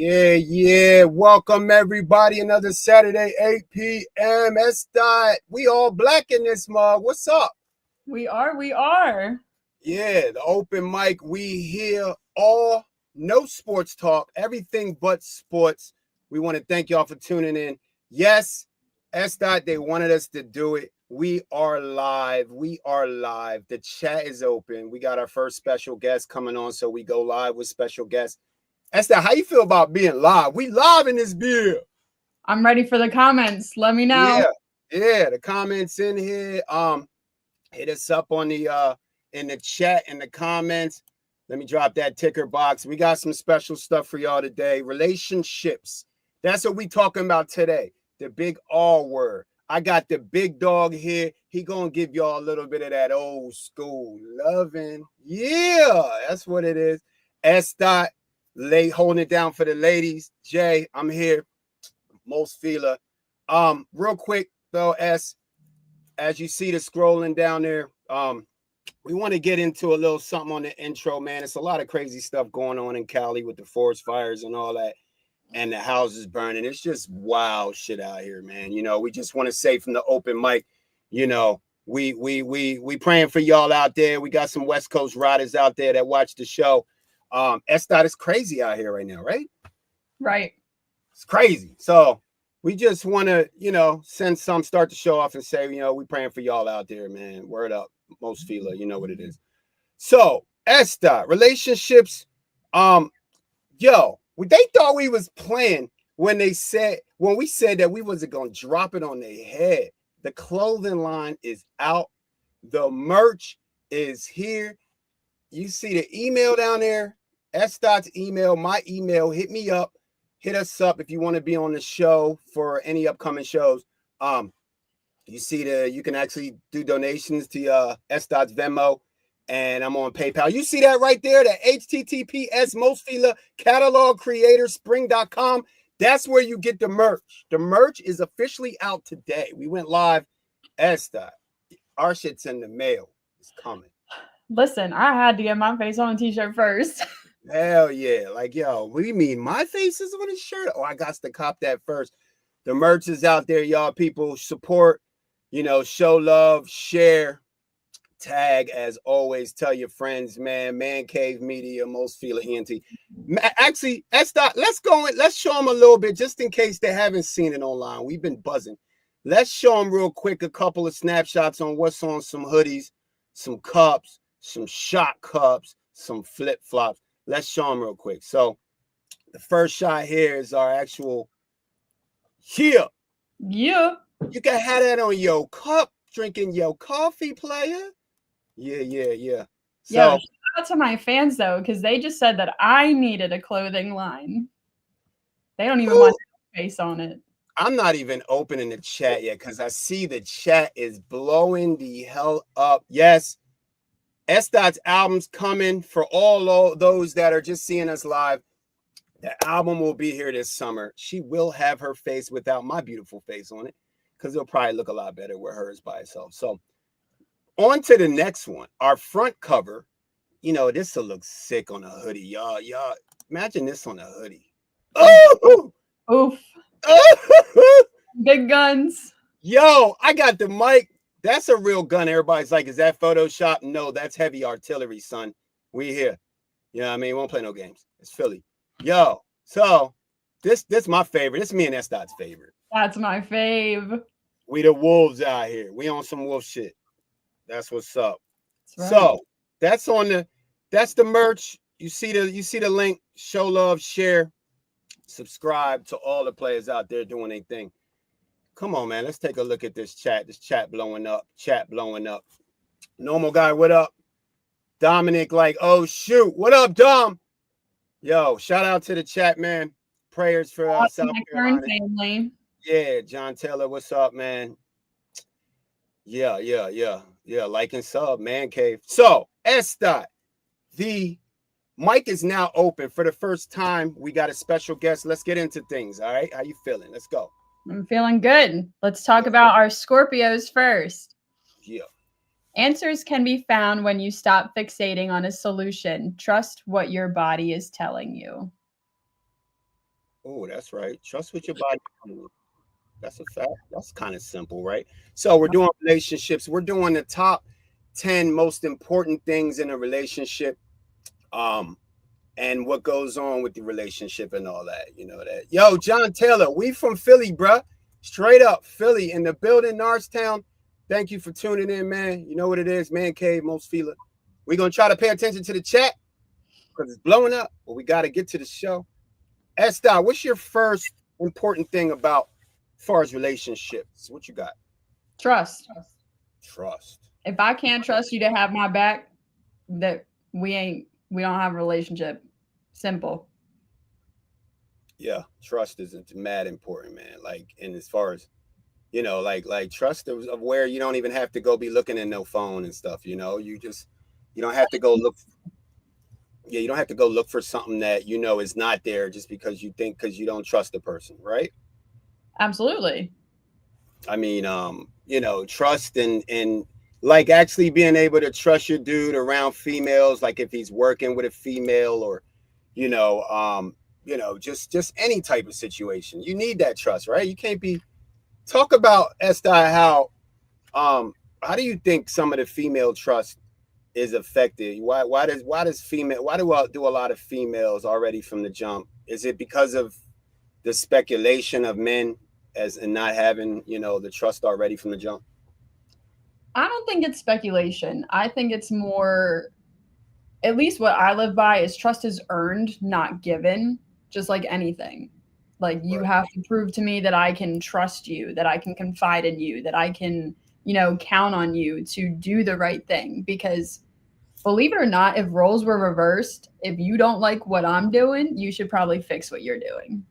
Yeah. Welcome everybody. Another Saturday, 8 p.m. S. We all black in this mug. What's up? We are. Yeah, the open mic. We hear all no sports talk, everything but sports. We want to thank y'all for tuning in. Yes, S. They wanted us to do it. We are live. The chat is open. We got our first special guest coming on, so we go live with special guests. Esther, how you feel about being live? We live in this beer. I'm ready for the comments. Let me know. Yeah. The comments in here. Hit us up on the in the chat in the comments. Let me drop that ticker box. We got some special stuff for y'all today. Relationships. That's what we talking about today. The big R word. I got the big dog here. He gonna give y'all a little bit of that old school loving. Yeah, that's what it is. S. Holding it down for the ladies. Jay, I'm here. Most feeler. Real quick though, as you see the scrolling down there, we want to get into a little something on the intro, man. It's a lot of crazy stuff going on in Cali with the forest fires and all that, and the houses burning. It's just wild shit out here, man. You know, we just want to say from the open mic, you know, we praying for y'all out there. We got some West Coast riders out there that watch the show. S. is crazy out here right now, right? Right. It's crazy. So we just want to, start the show off and say, we praying for y'all out there, man. Word up. Most feeler, you know what it is. So S. relationships. They thought we was playing when we said that we wasn't gonna drop it on their head. The clothing line is out. The merch is here. You see the email down there. S. email, my email. Hit me up. Hit us up if you want to be on the show for any upcoming shows. You can actually do donations to S. Venmo, and I'm on PayPal. You see that right there, the HTTPS Mostfeeler catalog creator spring.com. That's where you get the merch. The merch is officially out today. We went live. S. Our shit's in the mail. It's coming. Listen, I had to get my face on a t-shirt first. Hell yeah. Like, yo, what do you mean? My face is on his shirt? Oh, I got to cop that first. The merch is out there, y'all. People support, show love, share, tag, as always. Tell your friends, man. Man Cave Media, Most Feeler ENT. Actually, let's go in. Let's show them a little bit just in case they haven't seen it online. We've been buzzing. Let's show them real quick a couple of snapshots on what's on some hoodies, some cups, some shot cups, some flip-flops. Let's show them real quick. So the first shot here is our actual here. Yeah. You can have that on your cup, drinking your coffee, player. Yeah. So shout out to my fans though, because they just said that I needed a clothing line. They don't even want face on it. I'm not even opening the chat yet because I see the chat is blowing the hell up. Yes. S. album's coming for all those that are just seeing us live. The album will be here this summer. She will have her face without my beautiful face on it because it'll probably look a lot better with hers by itself. So on to the next one. Our front cover, this will look sick on a hoodie. Y'all, imagine this on a hoodie. Oh! Oof. Big guns. Yo, I got the mic. That's a real gun. Everybody's like, is that Photoshop? No, that's heavy artillery, son. We here. You know what I mean? We won't play no games. It's Philly. Yo, so this my favorite. This is me and S. favorite. That's my fave. We the wolves out here. We on some wolf shit. That's what's up. That's right. So that's the merch. You see the link. Show love, share, subscribe to all the players out there doing their thing. Come on, man. Let's take a look at this chat. This chat blowing up. Normal guy, what up? Dominic, like, oh shoot. What up, Dom? Yo, shout out to the chat, man. Prayers for South Carolina family. Yeah, John Taylor, what's up, man? Yeah. Like and sub, man cave. So, S. The mic is now open for the first time. We got a special guest. Let's get into things. All right, how you feeling? Let's go. I'm feeling good. Let's talk about our Scorpios first. Yeah. Answers can be found when you stop fixating on a solution. Trust what your body is telling you. Oh, that's right. Trust what your body. That's a fact. That's kind of simple, right? So we're doing relationships. We're doing the top 10 most important things in a relationship. Um, and what goes on with the relationship and all that. You know that. Yo, John Taylor, we from Philly, bruh. Straight up Philly in the building, Norristown. Thank you for tuning in, man. You know what it is, Man Cave, Most Feeler. We're gonna try to pay attention to the chat because it's blowing up, but we got to get to the show. Esther, what's your first important thing about as far as relationships? What you got? Trust. Trust. If I can't trust you to have my back, that we don't have a relationship. Simple. Yeah, trust is mad important, man. Like, and as far as like trust of where you don't even have to go be looking in no phone and stuff. You don't have to go look. Yeah, you don't have to go look for something that is not there just because because you don't trust the person, right? Absolutely. I mean, trust and like actually being able to trust your dude around females, like if he's working with a female or, just any type of situation. You need that trust, right? You can't be talk about Esther how do you think some of the female trust is affected? Why do a lot of females already from the jump? Is it because of the speculation of men as and not having the trust already from the jump? I don't think it's speculation. I think it's more, at least what I live by is trust is earned, not given, just like anything. Like you Right. have to prove to me that I can trust you, that I can confide in you, that I can, count on you to do the right thing. Because believe it or not, if roles were reversed, if you don't like what I'm doing, you should probably fix what you're doing.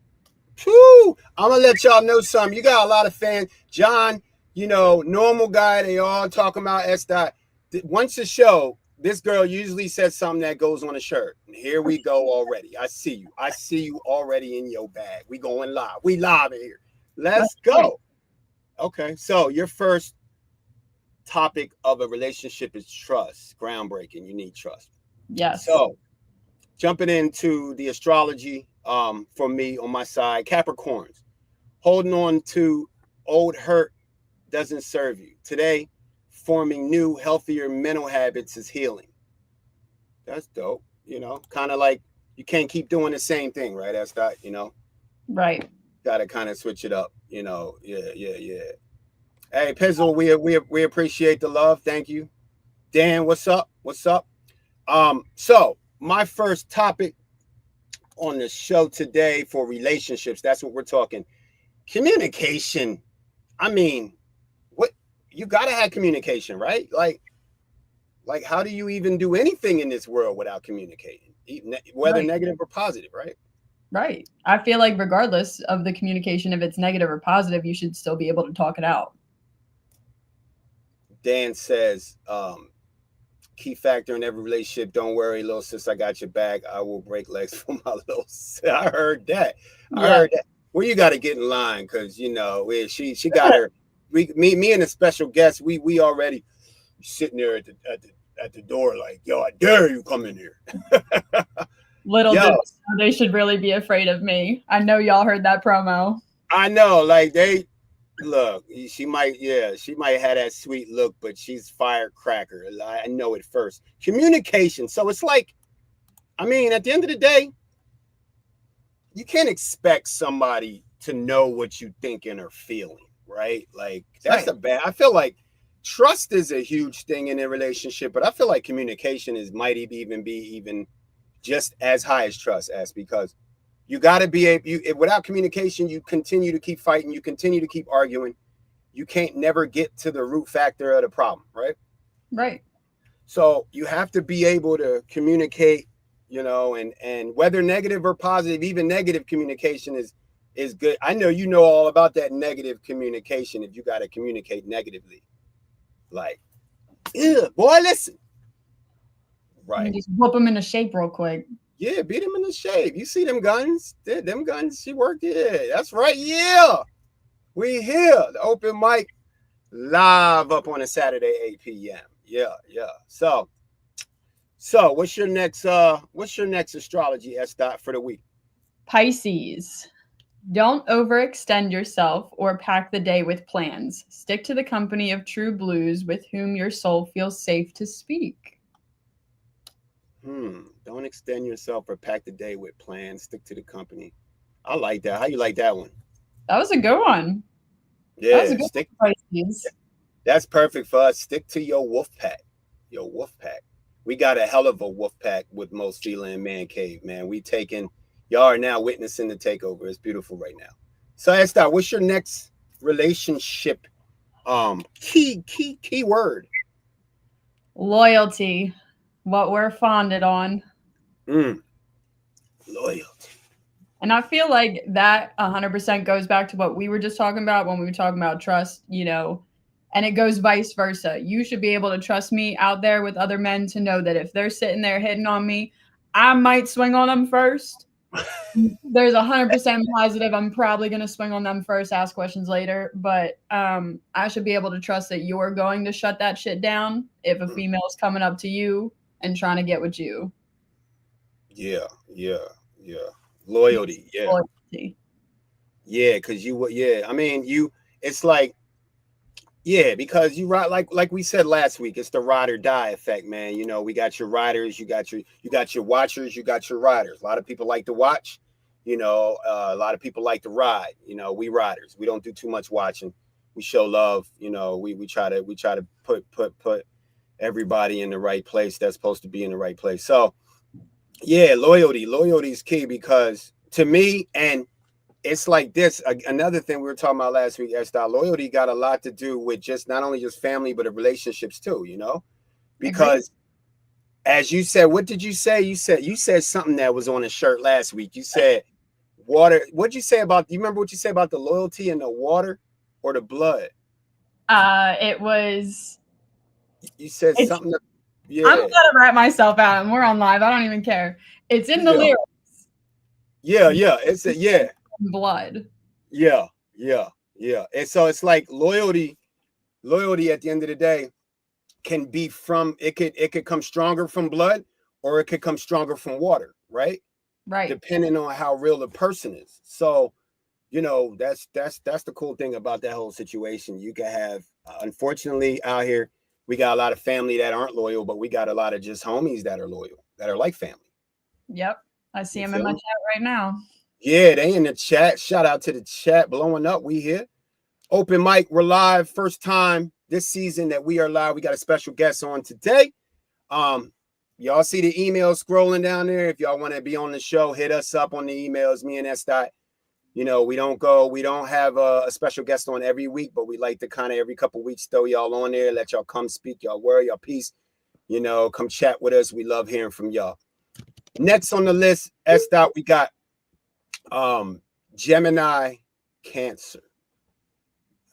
Whew, I'm gonna let y'all know something. You got a lot of fans. John, normal guy, they all talking about S. Dot. Once a show, this girl usually says something that goes on a shirt. And here we go already. I see you. I see you already in your bag. We going live. We live in here. Let's go. Okay. So your first topic of a relationship is trust. Groundbreaking. You need trust. Yes. So jumping into the astrology, for me on my side, Capricorns, holding on to old hurt doesn't serve you. Today, forming new, healthier mental habits is healing. That's dope. Kind of like you can't keep doing the same thing, right? That's that, Right. got to kind of switch it up, Yeah. Hey, Pizzle, we appreciate the love. Thank you. Dan, what's up? What's up? So my first topic on the show today for relationships, that's what we're talking. Communication. I mean, what you gotta have communication, right? Like how do you even do anything in this world without communicating? Whether Right. negative or positive, right? Right. I feel like regardless of the communication, if it's negative or positive, you should still be able to talk it out. Dan says, key factor in every relationship, don't worry, little sis, I got your back. I will break legs for my little sis. I heard that. I heard that. Well, you got to get in line because she got her. Me and a special guest. We already sitting there at the door like, yo, I dare you come in here. Little did they should really be afraid of me. I know y'all heard that promo. I know, like look, she might have that sweet look, but she's firecracker. I know it first. Communication. So it's like, I mean, at the end of the day, you can't expect somebody to know what you thinking or feeling, right? Like that's I feel like trust is a huge thing in a relationship, but I feel like communication might even be just as high as trust, because you got to be able, without communication, you continue to keep fighting, you continue to keep arguing. You can't never get to the root factor of the problem, right? Right. So you have to be able to communicate, and whether negative or positive, even negative communication is good. I know you know all about that negative communication if you got to communicate negatively. Like, boy, listen. Right. Just whoop them into shape real quick. Yeah, beat him in the shape. You see them guns? Them guns, she worked. Yeah, that's right. Yeah. We here. The open mic live up on a Saturday, 8 p.m. Yeah. So what's your next astrology S. Dot for the week? Pisces. Don't overextend yourself or pack the day with plans. Stick to the company of true blues with whom your soul feels safe to speak. Don't extend yourself or pack the day with plans. Stick to the company. I like that. How you like that one? That was a good one. That was a Yeah, good stick. one, Pisces. That's perfect for us. Stick to your wolf pack. Your wolf pack. We got a hell of a wolf pack with Most Fila and Man Cave, man. We taking y'all are now witnessing the takeover. It's beautiful right now. So Esther, what's your next relationship key word? Loyalty. What we're fonded on. Mm, loyalty. And I feel like that 100% goes back to what we were just talking about when we were talking about trust, and it goes vice versa. You should be able to trust me out there with other men to know that if they're sitting there hitting on me, I might swing on them first. There's 100% positive. I'm probably going to swing on them first, ask questions later. But I should be able to trust that you're going to shut that shit down if a Mm, female's coming up to you and trying to get with you. yeah, yeah, yeah. Loyalty. Yeah. Loyalty. Yeah, because yeah. I mean, it's like, yeah, because you ride like we said last week, it's the ride or die effect, man. You know, we got your riders, you got your watchers, you got your riders. A lot of people like to watch, a lot of people like to ride. We riders. We don't do too much watching. We show love, we try to put everybody in the right place that's supposed to be in the right place. So yeah, loyalty is key because to me, and it's like this. Another thing we were talking about last week, Esther, loyalty got a lot to do with just not only just family, but the relationships too, Agreed. because as you said, what did you say? You said something that was on a shirt last week. You said water. What'd you say about, you remember what you said about the loyalty and the water or the blood? It was. You said It's. something. I'm Yeah. gonna write myself out, and we're on live. I don't even care. It's in the Yeah. lyrics. Yeah. It's a, yeah. Blood. Yeah. Yeah. Yeah. And so it's like loyalty at the end of the day can be from, it could come stronger from blood or it could come stronger from water, right? Right. Depending on how real the person is. So, that's the cool thing about that whole situation. You can have, unfortunately, out here we got a lot of family that aren't loyal, but we got a lot of just homies that are loyal, that are like family. Yep. I see You him in feel my me? chat right now. Yeah, they in the chat. Shout out to the chat blowing up. We here. Open mic. We're live. First time this season that we are live. We got a special guest on today. Um, y'all see the emails scrolling down there. If y'all want to be on the show, hit us up on the emails. Me and S. We don't have a special guest on every week, but we like to kind of every couple weeks throw y'all on there, let y'all come speak y'all word, y'all piece, come chat with us. We love hearing from y'all. Next on the list, S. We got Gemini, Cancer.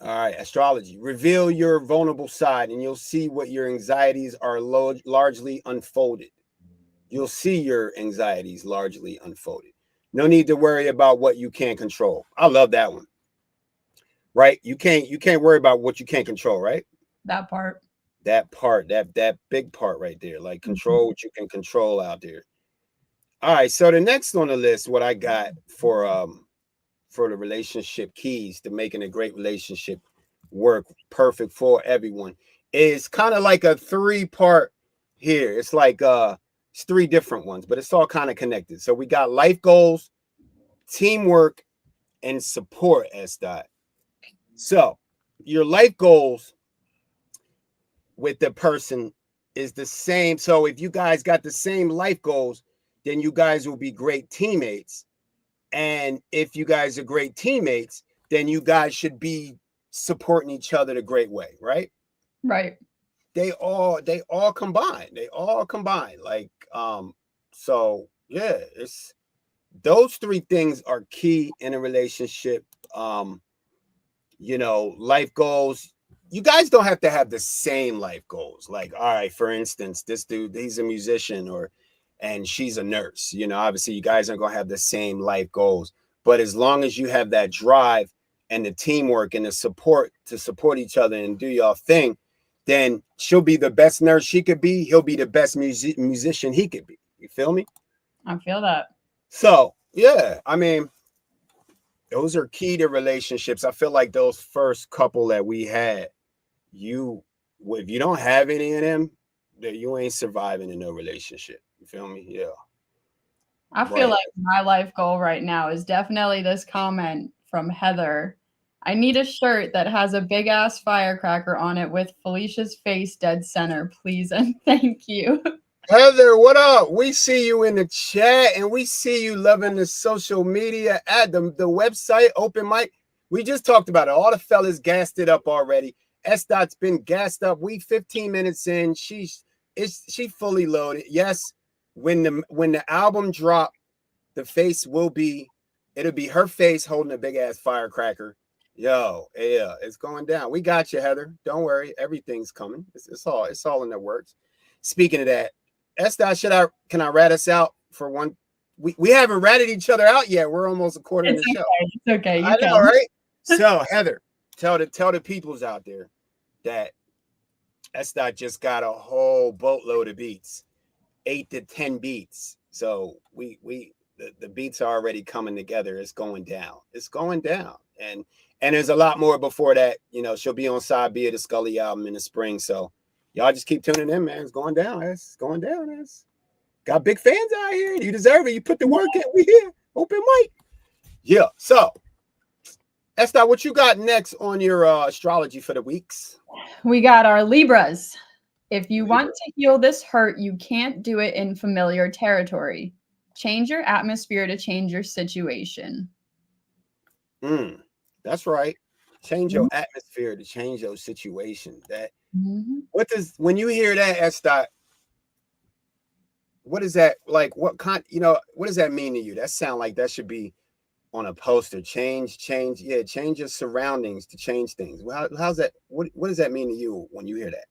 All right, astrology. Reveal your vulnerable side and you'll see what your anxieties are largely unfolded. You'll see your anxieties largely unfolded. No need to worry about what you can't control. I love that one. Right? You can't worry about what you can't control, right? That part. That part, that big part right there. Like control what you can control out there. All right, so the next on the list, what I got for the relationship keys to making a great relationship work perfect for everyone is kind of like a 3-part here. It's like it's 3 different ones, but it's all kind of connected. So we got life goals, teamwork, and support as that. So your life goals with the person is the same. So if you guys got the same life goals, then you guys will be great teammates. And if you guys are great teammates, then you guys should be supporting each other the great way, right? Right. They all combine. They all combine. Like, so yeah, it's those 3 things are key in a relationship. Life goals. You guys don't have to have the same life goals. Like, all right, for instance, this dude, he's a musician and she's a nurse. Obviously you guys aren't gonna have the same life goals. But as long as you have that drive and the teamwork and the support to support each other and do your thing, then she'll be the best nurse she could be. He'll be the best musician he could be. You feel me? I feel that. So yeah, I mean, those are key to relationships. I feel like those first couple that we had, you if you don't have any of them, that you ain't surviving in no relationship. You feel me? Yeah. I feel Right. like my life goal right now is definitely this comment from Heather. I need a shirt that has a big ass firecracker on it with Felicia's face dead center, please and thank you. Heather, what up? We see you in the chat and we see you loving the social media at the website, open mic. We just talked about it. All the fellas gassed it up already. S Dot's been gassed up. We 15 minutes in. She fully loaded. Yes, when the album drop, the face it'll be her face holding a big ass firecracker. Yo, yeah, it's going down. We got you, Heather. Don't worry, everything's coming. It's all in the works. Speaking of that, Esther, can I rat us out for one? We haven't ratted each other out yet. We're almost a quarter of the show. It's okay. I know, right? So Heather, tell the peoples out there that Esther just got a whole boatload of beats, 8 to 10 beats. So the beats are already coming together. It's going down. It's going down. And there's a lot more before that. You know, she'll be on side B of the Scully album in the spring. So y'all just keep tuning in, man. It's going down. It's going down. It's got big fans out here. You deserve it. You put the work in. We here. Open mic. Yeah. So Esther, what you got next on your astrology for the weeks? We got our Libras. If you want to heal this hurt, you can't do it in familiar territory. Change your atmosphere to change your situation. That's right. Change your atmosphere to change your situation. That when you hear that, Esther, what is that like? What does that mean to you? That sound like that should be on a poster. Change your surroundings to change things. How's that? What does that mean to you when you hear that?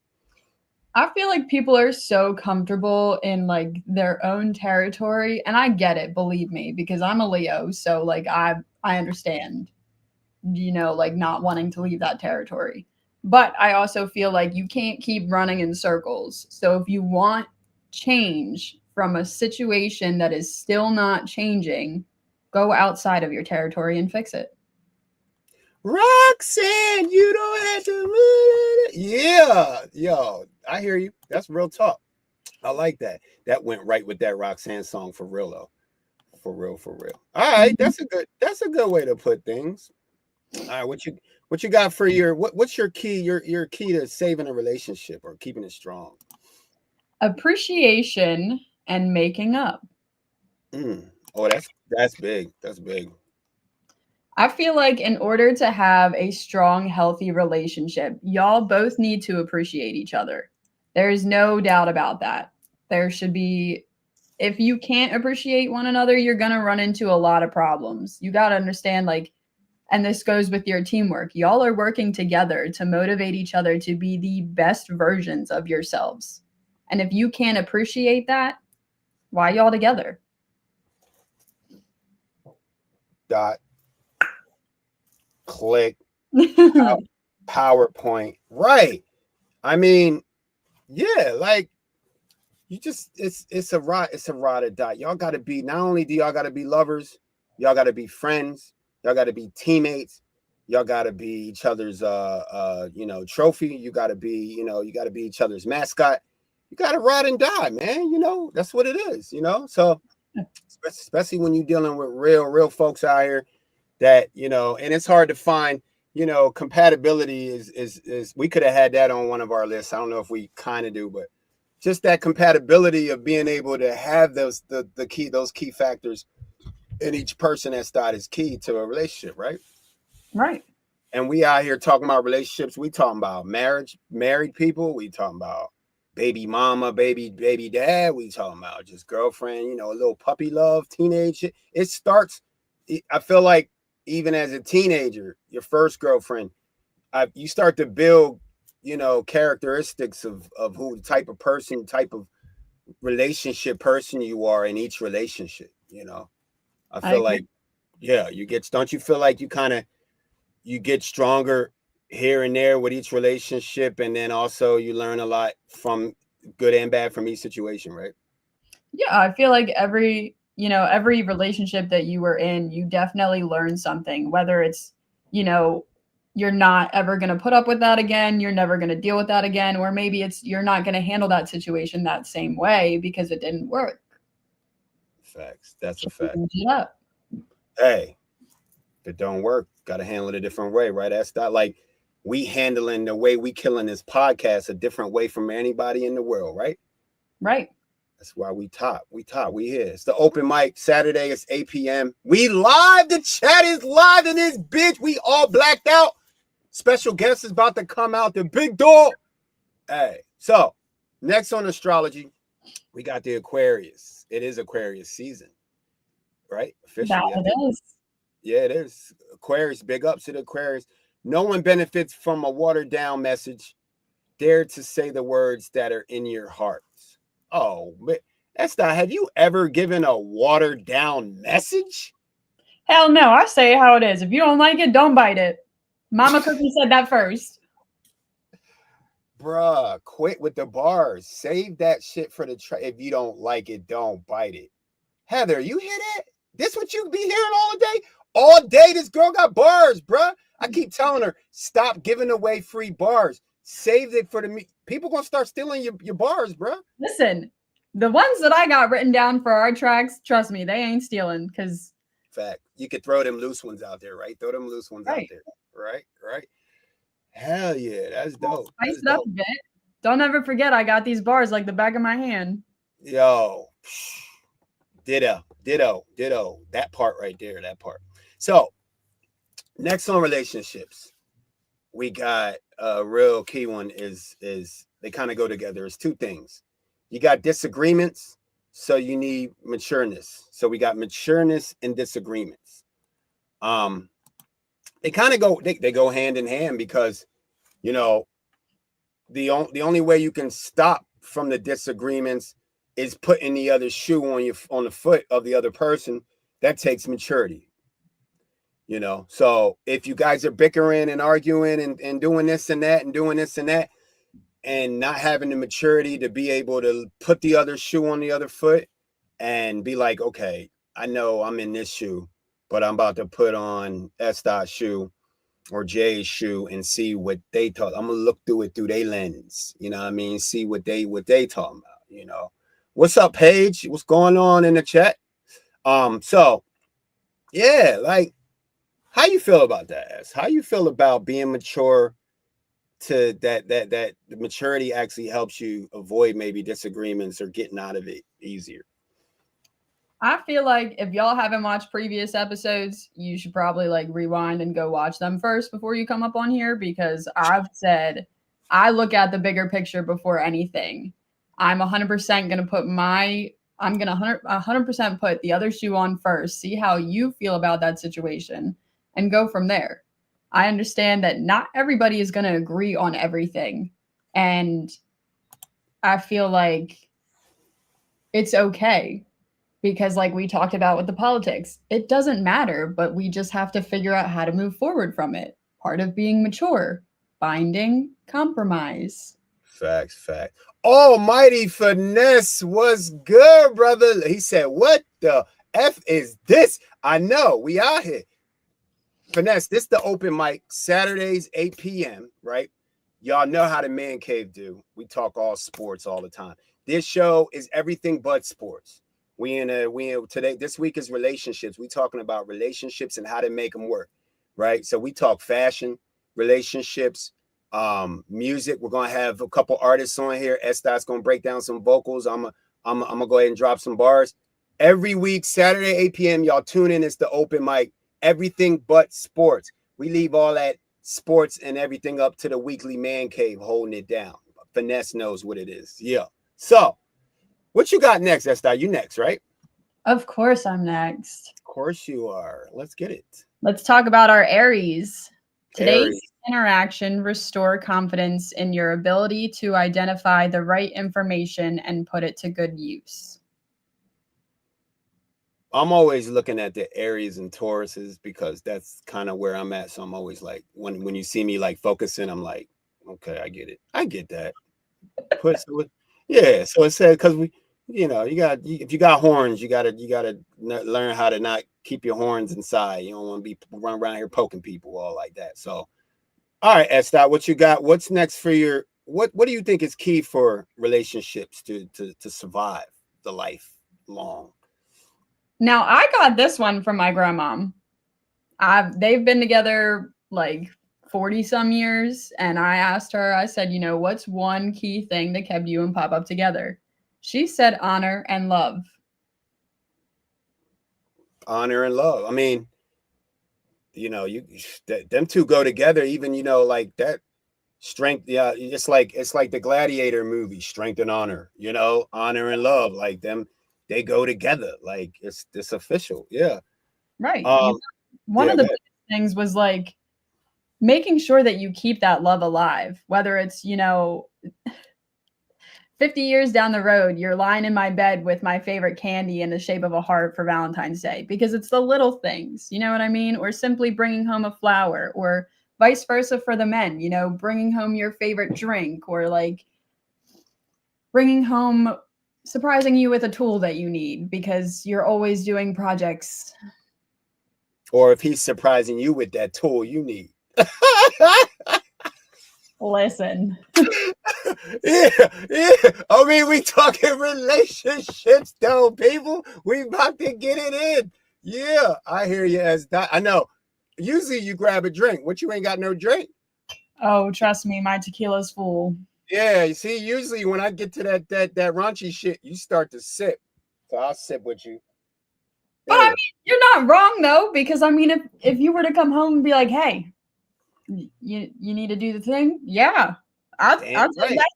I feel like people are so comfortable in like their own territory, and I get it, believe me, because I'm a Leo, so like I understand, like not wanting to leave that territory. But I also feel like you can't keep running in circles. So if you want change from a situation that is still not changing, go outside of your territory and fix it. Roxanne, you don't have to move. Yeah, yo, I hear you. That's real talk. I like that. That went right with that Roxanne song for real though. For real. All right, that's a good way to put things. All right, what you got for what's your key your key to saving a relationship or keeping it strong? Appreciation and making up. Oh, that's big. That's big. I feel like in order to have a strong, healthy relationship, y'all both need to appreciate each other. There's no doubt about that. There should be, if you can't appreciate one another, you're going to run into a lot of problems. You got to understand, like, and this goes with your teamwork. Y'all are working together to motivate each other to be the best versions of yourselves. And if you can't appreciate that, why y'all together? Dot. Click. PowerPoint. Right. I mean, yeah, like you just it's a ride or die. Y'all gotta be, not only do y'all gotta be lovers, y'all gotta be friends, y'all gotta be teammates, y'all gotta be each other's trophy, you gotta be, you gotta be each other's mascot. You gotta ride and die, man. That's what it is, so especially when you're dealing with real folks out here that, and it's hard to find, compatibility is we could have had that on one of our lists. I don't know if we kind of do, but just that compatibility of being able to have those key factors in each person that started is key to a relationship, right? Right. And we out here talking about relationships. We talking about marriage, married people. We talking about baby mama, baby dad. We talking about just girlfriend, a little puppy love, teenage. It starts, I feel like, even as a teenager, your first girlfriend, you start to build, characteristics of who the type of person, type of relationship person you are in each relationship. I feel like, yeah, don't you feel like you get stronger here and there with each relationship, and then also you learn a lot from good and bad from each situation, right? Yeah, I feel like every you know, every relationship that you were in, you definitely learned something, whether it's, you know, you're not ever going to put up with that again, you're never going to deal with that again, or maybe it's you're not going to handle that situation that same way because it didn't work. Facts. That's a fact. Change it up. Hey, if it don't work, gotta handle it a different way, right? That's not like we handling the way we killing this podcast a different way from anybody in the world, right? Right. That's why we top. We top. We here. It's the open mic. Saturday. It's 8 p.m. We live. The chat is live in this bitch. We all blacked out. Special guest is about to come out. The big dog. Hey. So next on astrology, we got the Aquarius. It is Aquarius season, right? Officially. That it is. Yeah, it is. Aquarius. Big ups to the Aquarius. No one benefits from a watered down message. Dare to say the words that are in your hearts. Oh, but that's not. Have you ever given a watered down message? Hell no. I say it how it is. If you don't like it, don't bite it. Mama Cookie said that first. Bruh, quit with the bars. Save that shit for the if you don't like it, don't bite it. Heather, you hear that? This what you be hearing all day? All day, this girl got bars, bruh. I keep telling her, stop giving away free bars. Save it for the people gonna start stealing your bars, bruh. Listen, the ones that I got written down for our tracks, trust me, they ain't stealing because fact. You could throw them loose ones out there, right? Throw them loose ones out there. Right. Hell yeah, that's dope. Spice it up a bit. Don't ever forget I got these bars like the back of my hand. Yo. Ditto. That part right there, that part. So next on relationships, we got a real key one is they kind of go together. It's two things. You got disagreements, so you need matureness. So we got matureness and disagreements. They kind of go they go hand in hand because you know the only way you can stop from the disagreements is putting the other shoe on the foot of the other person. That takes maturity. You know, so if you guys are bickering and arguing and doing this and that and doing this and that and not having the maturity to be able to put the other shoe on the other foot and be like, okay, I know I'm in this shoe, but I'm about to put on S.Dot's shoe or Jay's shoe and see what they talk. I'm gonna look through it through their lens, you know what I mean? See what they talking about, you know. What's up, Paige? What's going on in the chat? So yeah, like how you feel about that, S? How you feel about being mature to that the maturity actually helps you avoid maybe disagreements or getting out of it easier? I feel like if y'all haven't watched previous episodes, you should probably like rewind and go watch them first before you come up on here because I've said I look at the bigger picture before anything. I'm 100% going to put I'm going to 100% put the other shoe on first, see how you feel about that situation and go from there. I understand that not everybody is going to agree on everything. And I feel like it's okay. Because like we talked about with the politics, it doesn't matter, but we just have to figure out how to move forward from it. Part of being mature, binding, compromise. Facts. Almighty Finesse was good, brother. He said, what the F is this? I know, we out here. Finesse, this the open mic, Saturdays, 8 p.m., right? Y'all know how the Man Cave do. We talk all sports all the time. This show is everything but sports. We in today. This week is relationships. We talking about relationships and how to make them work, right? So we talk fashion, relationships, music. We're gonna have a couple artists on here. S.Dot's gonna break down some vocals. I'm gonna go ahead and drop some bars every week. Saturday 8 p.m. Y'all tune in. It's the open mic. Everything but sports. We leave all that sports and everything up to the weekly Man Cave holding it down. Finesse knows what it is. Yeah. So. What you got next, S.Dot? You next, right? Of course I'm next. Of course you are. Let's get it. Let's talk about our Aries. Today's Aries. interaction restore confidence in your ability to identify the right information and put it to good use. I'm always looking at the Aries and Tauruses because that's kind of where I'm at. So I'm always like, when you see me like focusing, I'm like, okay, I get it. I get that. Yeah. So it said because you know, if you got horns, you gotta learn how to not keep your horns inside. You don't want to be running around here poking people all like that. So, all right, Estat, what you got? What's next for your what do you think is key for relationships to survive the life long? Now I got this one from my grandmom. They've been together like 40 some years, and I asked her, I said, you know, what's one key thing that kept you and Pop up together? She said honor and love. Honor and love. I mean, you know, them two go together. Even, you know, like that strength. Yeah, it's like the Gladiator movie, Strength and Honor. You know, honor and love, like them, they go together. Like it's official. Yeah. Right. One Yeah, of the biggest things was like making sure that you keep that love alive, whether it's, you know, 50 years down the road, you're lying in my bed with my favorite candy in the shape of a heart for Valentine's Day, because it's the little things, you know what I mean? Or simply bringing home a flower, or vice versa for the men, you know, bringing home your favorite drink, or like bringing home, surprising you with a tool that you need because you're always doing projects. or if he's surprising you with that tool you need. Listen. Yeah. I mean, we talking relationships though, people. We about to get it in. Yeah, I hear you. I know. Usually you grab a drink. What, you ain't got no drink? Oh, trust me, my tequila's full. Yeah, you see, usually when I get to that raunchy shit, you start to sip. So I'll sip with you. But I mean, you're not wrong though, because I mean, if you were to come home and be like, "Hey, you need to do the thing," yeah, I'll take right. that.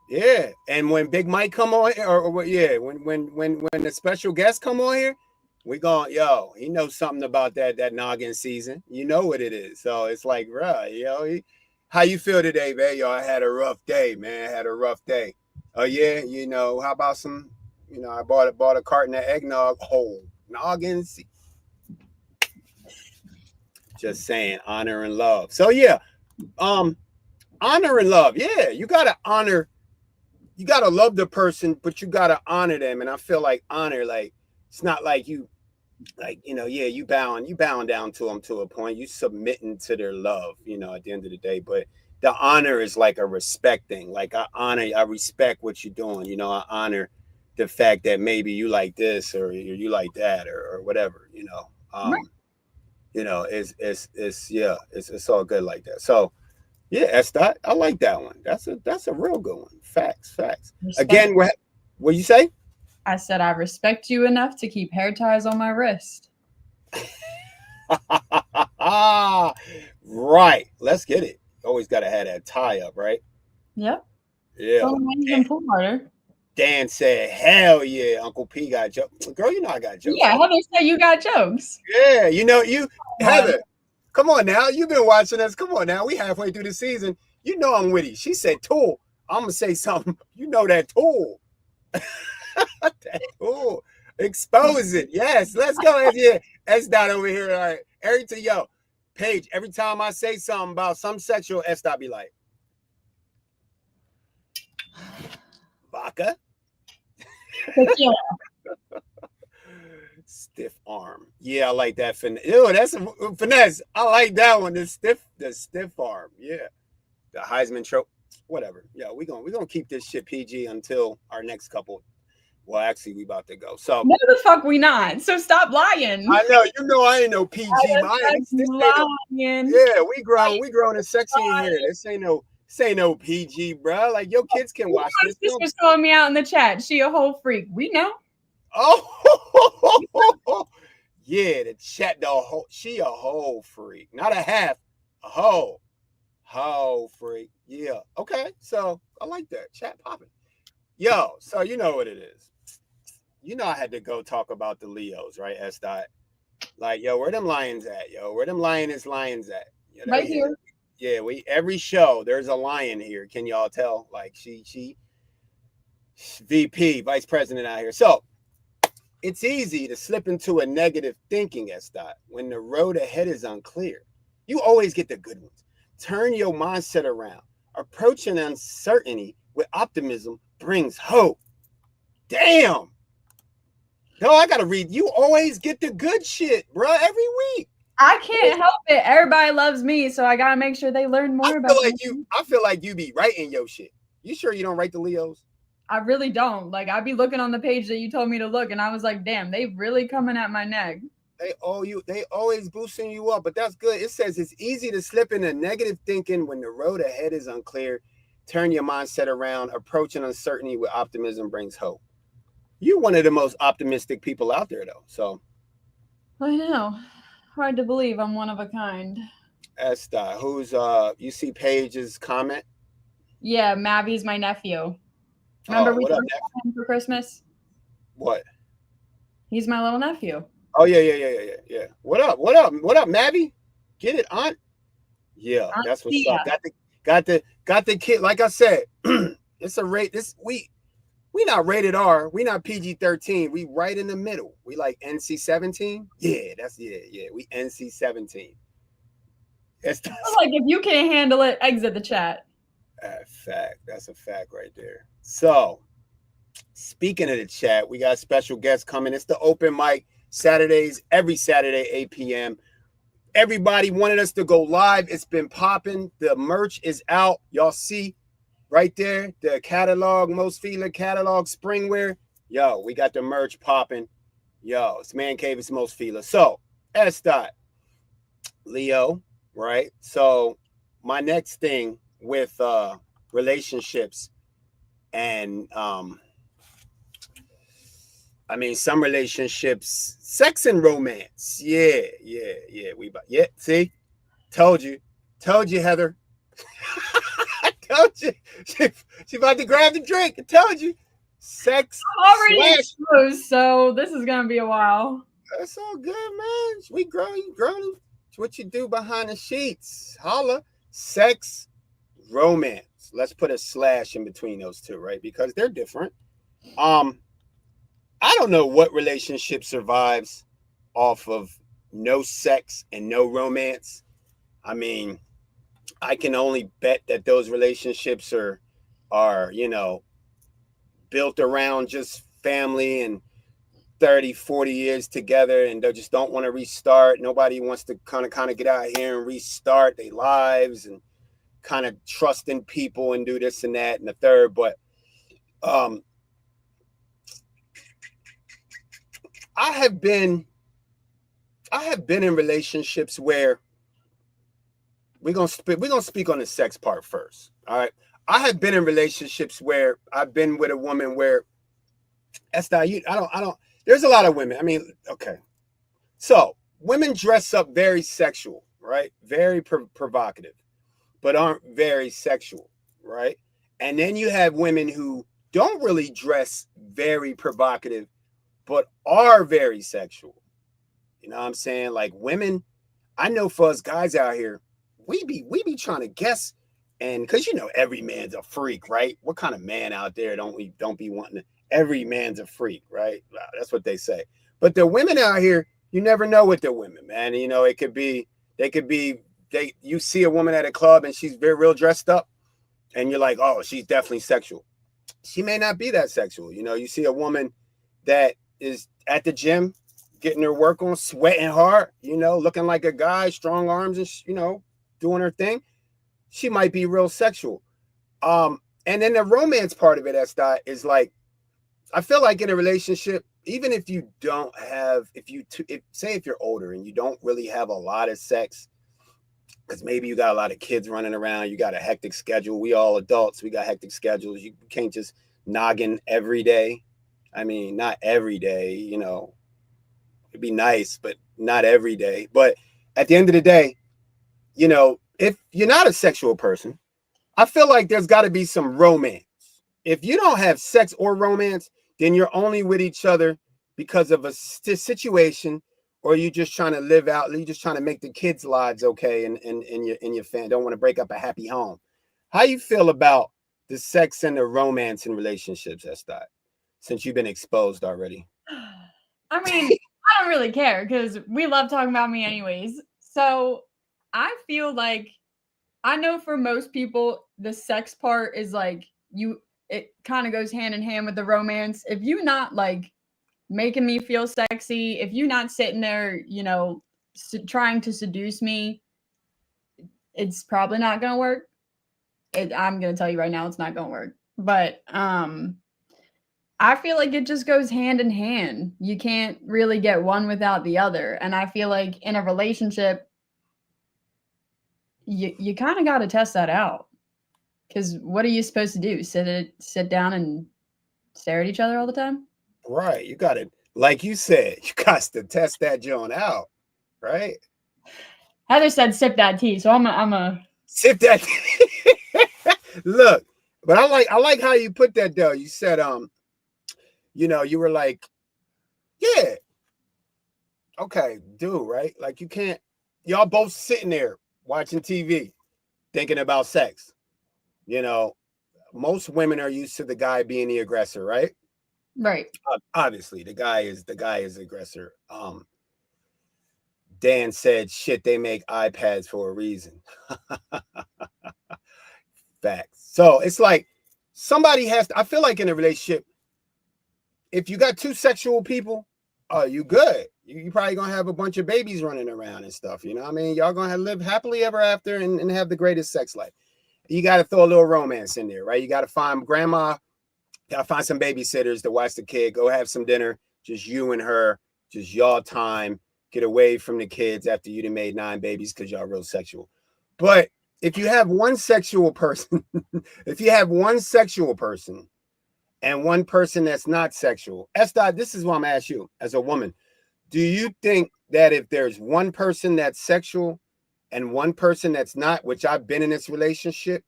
Yeah, and when Big Mike come on, or yeah, when the special guests come on here, we going, yo, he knows something about that noggin season. You know what it is. So it's like, bruh, you know, how you feel today, man? Yo, I had a rough day, man. I had a rough day. Oh yeah, you know, how about some, you know, I bought a carton of eggnog. Oh, noggin season. Just saying, honor and love. So yeah, honor and love. Yeah, you gotta honor. You gotta love the person, but you gotta honor them. And I feel like honor, like it's not like you, like, you know, yeah, you bowing down to them to a point. You submitting to their love, you know, at the end of the day. But the honor is like a respect thing. Like I respect what you're doing. You know, I honor the fact that maybe you like this or you like that or whatever. You know, Right. you know, it's all good like that. So yeah, Estat, I like that one. That's a real good one. Facts. Respect. Again, what you say? I said I respect you enough to keep hair ties on my wrist. Right. Let's get it. Always got to have that tie up, right? Yep. Yeah. So even pull harder. Dan said, "Hell yeah, Uncle P got jokes." Girl, you know I got jokes. Yeah, Heather said you got jokes. Yeah, you know Heather. Come on now, you've been watching us. Come on now, we halfway through the season. You know I'm witty. She said, "Tool." I'm gonna say something. You know that tool. That tool. Expose it. Yes, let's go. Yeah, Estat over here. All right, every time, yo, Paige. Every time I say something about some sexual, Estat be like, vodka. Stiff arm. Yeah, I like that. Ew, that's a finesse. I like that one. The stiff arm. Yeah. The Heisman trope. Whatever. Yeah, we're gonna keep this shit PG until our next couple. Well, actually, we about to go. So no, the fuck we not. So stop lying. I know, you know, I ain't no PG. Yeah, we grown and sexy in here. This ain't no PG, bro. Like your kids can watch this. This was calling me out in the chat. She a whole freak. We know. Oh, yeah, the chat, she a whole freak, not a half, a whole freak. Yeah, okay, so I like that chat popping. Yo, so you know what it is. You know I had to go talk about the Leos, right? Estat, like, yo, where them lions at? Yo, where them lions at? You know, right here. Yeah, every show there's a lion here. Can y'all tell? Like she VP, vice president out here. So it's easy to slip into a negative thinking, Estat, when the road ahead is unclear. You always get the good ones. Turn your mindset around. Approaching uncertainty with optimism brings hope. Damn. No, I gotta read. You always get the good shit, bro. Every week. I can't help it. Everybody loves me, so I gotta make sure they learn more about me. I feel like you be writing your shit. You sure you don't write the Leos? I really don't. Like, I'd be looking on the page that you told me to look, and I was like, damn, they really coming at my neck. They always boosting you up, but that's good. It says it's easy to slip into negative thinking when the road ahead is unclear. Turn your mindset around. Approaching uncertainty with optimism brings hope. You're one of the most optimistic people out there, though. So I know. Hard to believe I'm one of a kind. Esther, who's you see Paige's comment? Yeah, Mavi's my nephew. Remember we got him for Christmas? What? He's my little nephew. Oh yeah. What up, Mavi? Get it, Aunt? Yeah, that's what's up. Got the kid. Like I said, it's a rate. We not rated R. We not PG-13. We right in the middle. We like NC-17. Yeah. We NC-17. That's like if you can't handle it, exit the chat. That's a fact right there. So, speaking of the chat, we got special guests coming. It's the open mic Saturdays, every Saturday, 8 p.m. Everybody wanted us to go live. It's been popping. The merch is out. Y'all see right there, the catalog, Most Fila catalog, springwear. Yo, we got the merch popping. Yo, it's Man Cave, it's Most Fila. So, S. Leo, right? So, my next thing with relationships and some relationships, sex and romance. Yeah. See, told you, Heather. I told you, she about to grab the drink. I told you, sex. I'm already exposed, so this is gonna be a while. That's all good, man. We grown. What you do behind the sheets? Holla, sex, romance. Let's put a slash in between those two, right? Because they're different. I don't know what relationship survives off of no sex and no romance. I mean, I can only bet that those relationships are built around just family and 30, 40 years together, and they just don't want to restart. Nobody wants to kind of get out here and restart their lives and kind of trust in people and do this and that and the third. But I have been in relationships where we're gonna speak on the sex part first. All right. I have been in relationships where I've been with a woman where there's a lot of women. I mean, okay. So women dress up very sexual, right? Very provocative, but aren't very sexual, right? And then you have women who don't really dress very provocative, but are very sexual. You know what I'm saying? Like women, I know for us guys out here, we be trying to guess, and because every man's a freak, right? What kind of man out there don't be wanting to? Every man's a freak, right? Wow, that's what they say. But the women out here, you never know with the women, man. It could be you see a woman at a club and she's very real dressed up, and you're like, oh, she's definitely sexual. She may not be that sexual. You see a woman that is at the gym, getting her work on, sweating hard, looking like a guy, strong arms, and doing her thing. She might be real sexual. And then the romance part of it, is like, I feel like in a relationship, even if you don't have, if you're older and you don't really have a lot of sex, because maybe you got a lot of kids running around, you got a hectic schedule. We all adults, we got hectic schedules. You can't just noggin every day. I mean, not every day, it'd be nice, but not every day. But at the end of the day, if you're not a sexual person, I feel like there's got to be some romance. If you don't have sex or romance, then you're only with each other because of a situation, or you're just trying to live out, you're just trying to make the kids' lives okay, and your family don't want to break up a happy home. How you feel about the sex and the romance in relationships, Estai, since you've been exposed already? I mean, I don't really care because we love talking about me anyways. So I feel like, I know for most people, the sex part is like, it kind of goes hand in hand with the romance. If you not like making me feel sexy, if you not sitting there, you know, trying to seduce me, it's probably not gonna work. I'm gonna tell you right now, it's not gonna work. But I feel like it just goes hand in hand. You can't really get one without the other. And I feel like in a relationship, you kind of got to test that out. Because what are you supposed to do? Sit down and stare at each other all the time? Right. You got to, like you said, you got to test that joint out. Right. Heather said sip that tea, so I'm a sip that. Look, but I like how you put that though. You said you know, you were like, yeah, okay, dude, right? Like you can't, y'all both sitting there watching TV, thinking about sex. You know, most women are used to the guy being the aggressor, right? right. Obviously, the guy is the aggressor. Dan said, shit, they make iPads for a reason. Facts. So it's like somebody has to, I feel like in a relationship, if you got two sexual people, you good. You probably gonna have a bunch of babies running around and stuff. You know what I mean? Y'all gonna live happily ever after and have the greatest sex life. You got to throw a little romance in there, right? You got to find grandma, got to find some babysitters to watch the kid, go have some dinner, just you and her, just y'all time, get away from the kids after you done made 9 babies because y'all real sexual. But if you have one sexual person, if you have one sexual person and one person that's not sexual, Esther, this is what I'm asking you as a woman. Do you think that if there's one person that's sexual and one person that's not, which I've been in this relationship,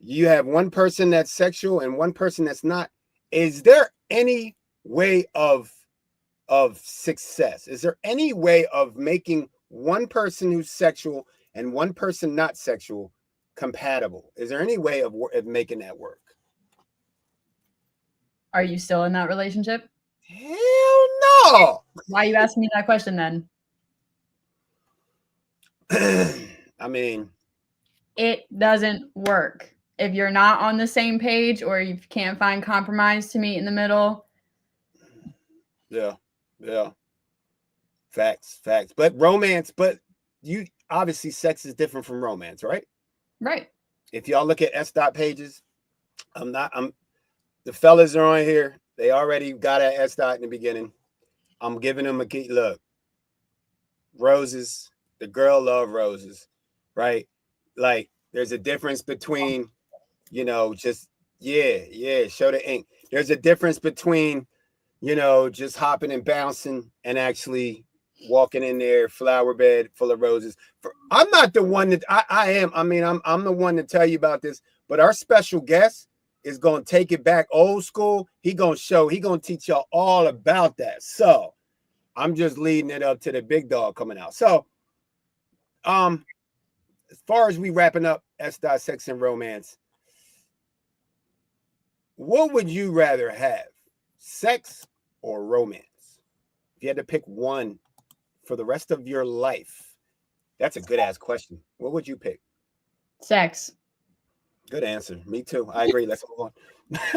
you have one person that's sexual and one person that's not, is there any way of success? Is there any way of making one person who's sexual and one person not sexual compatible? Is there any way of making that work? Are you still in that relationship? Hell no. Why are you asking me that question then? I mean, it doesn't work. If you're not on the same page or you can't find compromise to meet in the middle. Yeah. Facts. But romance, but you obviously sex is different from romance, right? Right. If y'all look at S. pages, the fellas are on here. They already got at S. in the beginning. I'm giving them a key. Look, roses, the girl love roses, right? Like there's a difference between, you know, just, show the ink. There's a difference between, you know, just hopping and bouncing and actually walking in there, flower bed full of roses. I'm not the one that I am. I mean, I'm the one to tell you about this, but our special guest is going to take it back old school. He going to teach y'all all about that. So I'm just leading it up to the big dog coming out. So, as far as we wrapping up S. Sex and Romance, what would you rather have, sex or romance? If you had to pick one for the rest of your life, that's a good ass question. What would you pick? Sex. Good answer. Me too. I agree. Let's move on. Okay,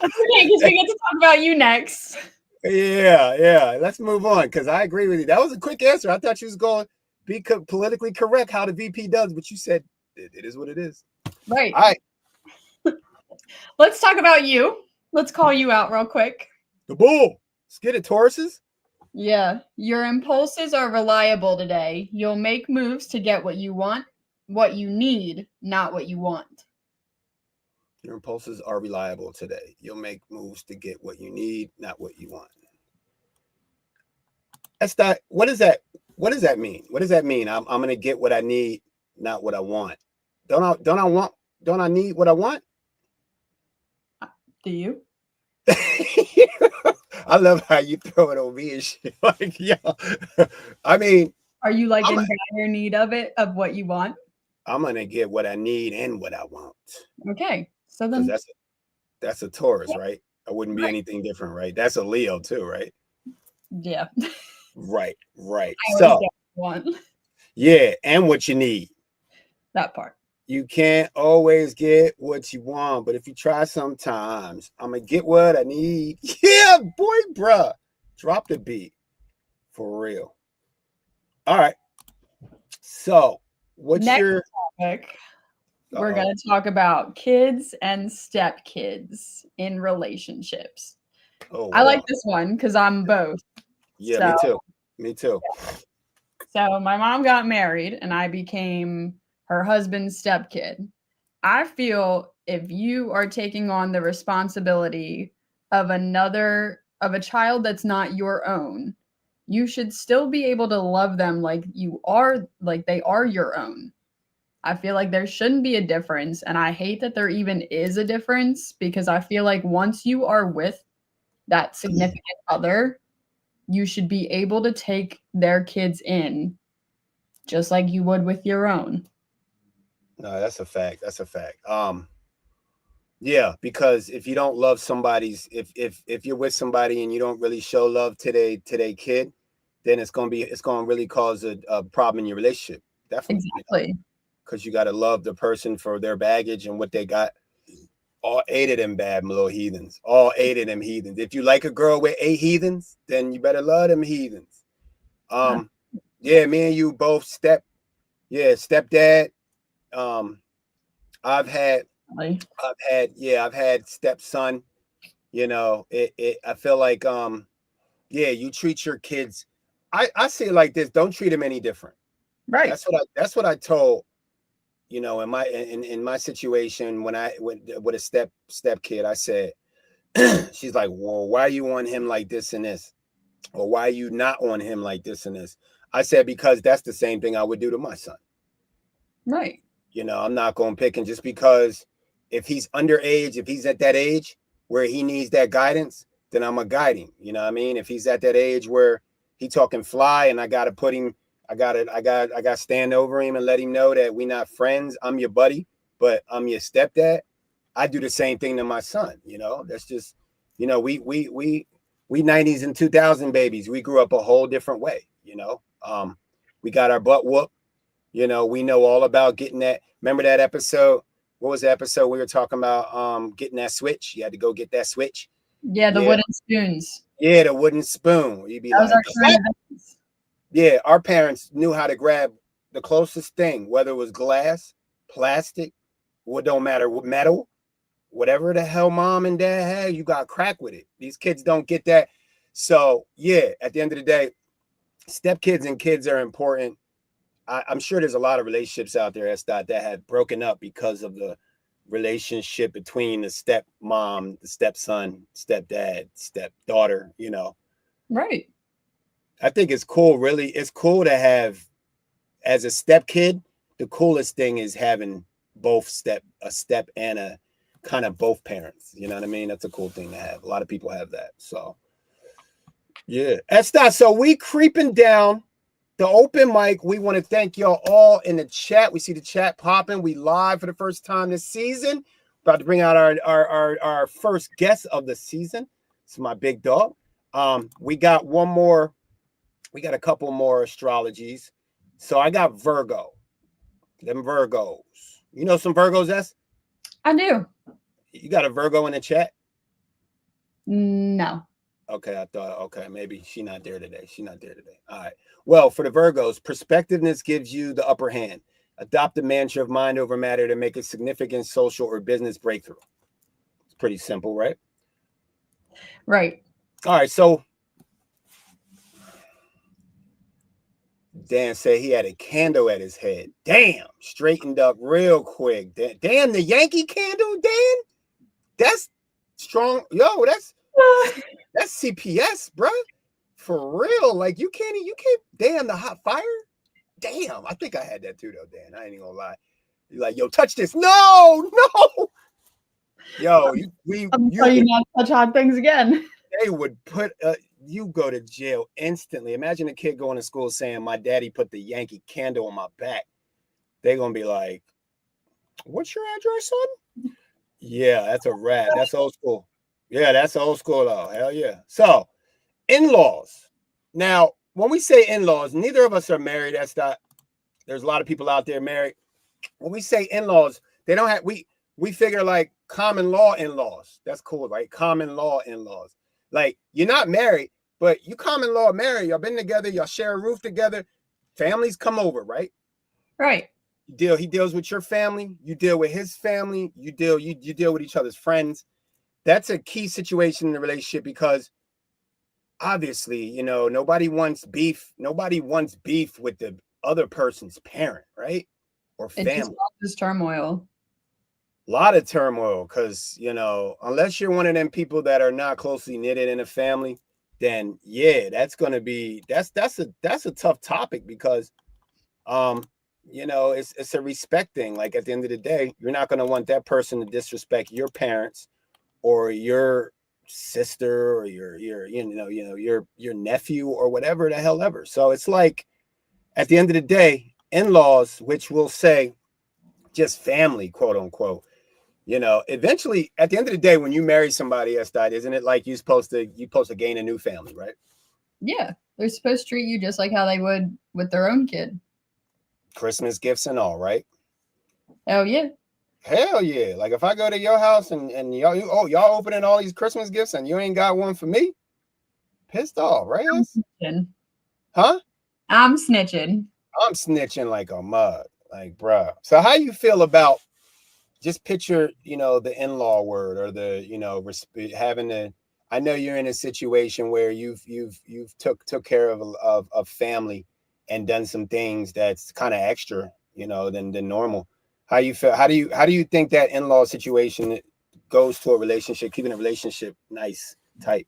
because we get to talk about you next. Yeah. Let's move on because I agree with you. That was a quick answer. I thought you was going to be politically correct how the VP does, but you said it is what it is. Right. All right. Let's talk about you. Let's call you out real quick. The bull. Let's get it, Tauruses. Yeah. Your impulses are reliable today. You'll make moves to get what you want, what you need, not what you want. Your impulses are reliable today. You'll make moves to get what you need, not what you want. That's that. What does that mean? What does that mean? I'm gonna get what I need, not what I want. Don't I need what I want? Do you? I love how you throw it on me and shit. Like, yo, I mean, are you like in dire need of it, of what you want? I'm gonna get what I need and what I want. Okay, so then that's a Taurus, right? I wouldn't be anything different, right? That's a Leo too, right? Yeah. Right. I so want. Yeah, and what you need. That part. You can't always get what you want, but if you try sometimes, I'm gonna get what I need. Yeah, boy, bruh. Drop the beat. For real. All right. So, what's Next your topic, we're uh-oh. going to talk about kids and stepkids in relationships. Oh I like wow. this one because I'm both. Yeah, So, me too. Me too. so my mom got married and I became her husband's stepkid. I feel if you are taking on the responsibility of of a child that's not your own, you should still be able to love them like they are your own. I feel like there shouldn't be a difference, and I hate that there even is a difference because I feel like once you are with that significant other, you should be able to take their kids in just like you would with your own. No, that's a fact. That's a fact. Yeah, because if you don't love somebody's if you're with somebody and you don't really show love to their kid, then it's gonna really cause a problem in your relationship. Definitely, Exactly. because you gotta love the person for their baggage and what they got. All eight of them bad little heathens. All eight of them heathens. If you like a girl with eight heathens, then you better love them heathens. Um, yeah, me and you both stepdad. Um, I've had I've had stepson. You know, I feel like yeah, you treat your kids. I see it like this. Don't treat them any different. Right. That's what I told, you know, in my situation when I went with a step kid, I said, she's like, well, why you on him like this and this? Or why you not on him like this and this? I said, because that's the same thing I would do to my son. Right. You know, I'm not going to pick him just because if he's underage, if he's at that age where he needs that guidance, then I'm going to guide him. You know what I mean? If he's at that age where he talking fly and I got to put him, I got to stand over him and let him know that we not friends. I'm your buddy, but I'm your stepdad. I do the same thing to my son. You know, that's just, you know, we 90s and 2000 babies. We grew up a whole different way. You know, we got our butt whooped. You know, we know all about getting that. Remember that episode? What was the episode we were talking about? Getting that switch. You had to go get that switch. Yeah, the Yeah, wooden spoons. yeah, the wooden spoon. You'd be That was like, our current events. yeah, our parents knew how to grab the closest thing, whether it was glass, plastic, what don't matter, metal, whatever the hell mom and dad had, you got crack with it. These kids don't get that. So yeah, at the end of the day, stepkids and kids are important. I'm sure there's a lot of relationships out there that have broken up because of the relationship between the stepmom, the stepson, stepdad, stepdaughter. You know, Right. I think it's cool. Really, it's cool to have as a step kid. The coolest thing is having a step and a kind of both parents. You know what I mean? That's a cool thing to have. A lot of people have that. So yeah, that's not. So we creeping down the open mic. We want to thank y'all all in the chat. We see the chat popping. We live for the first time this season. About to bring out our first guest of the season. It's my big dog. We got one more. We got a couple more astrologies. So I got Virgo. Them Virgos. You know some Virgos, S? I do. You got a Virgo in the chat? No. Okay, I thought, okay, maybe she's not there today. She's not there today. All right. Well, for the Virgos, perspectiveness gives you the upper hand. Adopt the mantra of mind over matter to make a significant social or business breakthrough. It's pretty simple, right? Right. All right, so Dan said he had a candle at his head. Damn, straightened up real quick. Damn, the Yankee candle, Dan? That's strong. Yo, that's CPS, bro. For real. Like you can't, damn, the hot fire. Damn, I think I had that too, though, Dan. I ain't even gonna lie. You're like, yo, touch this. No. Yo, I'm telling you not to touch hot things again. They would put you go to jail instantly. Imagine a kid going to school saying, my daddy put the Yankee candle on my back. They're gonna be like, what's your address, son? Yeah, that's a rat. That's old school. Yeah, that's old school though. Hell yeah. So, in-laws. Now, when we say in-laws, neither of us are married. That's not. There's a lot of people out there married. when we say in-laws, they don't have we figure like common law in-laws. That's cool, right? Common law in-laws. Like you're not married, but you common law married. Y'all been together, y'all share a roof together. Families come over, right? Right. He deals with your family, you deal with his family, you deal with each other's friends. That's a key situation in the relationship because obviously, you know, nobody wants beef with the other person's parent, right? Or It just family. causes turmoil. A lot of turmoil because, you know, unless you're one of them people that are not closely knitted in a family, then yeah, that's a tough topic because you know, it's a respect thing. Like at the end of the day, you're not going to want that person to disrespect your parents or your sister or your nephew or whatever the hell ever. So it's like at the end of the day, in-laws, which will say just family, quote unquote. You know, eventually at the end of the day, when you marry somebody, isn't it like you're supposed to gain a new family, right? Yeah, they're supposed to treat you just like how they would with their own kid. Christmas gifts and all, right? Oh yeah. Hell yeah. Like if I go to your house and y'all opening all these Christmas gifts and you ain't got one for me, pissed off, right? Huh? I'm snitching. I'm snitching like a mug. Like, bruh. So how you feel about just picture, you know, the in-law word or the, you know, having to, I know you're in a situation where you've took care of family and done some things that's kind of extra, you know, than normal. How you feel? How do you think that in-law situation goes to a relationship, keeping a relationship nice, tight?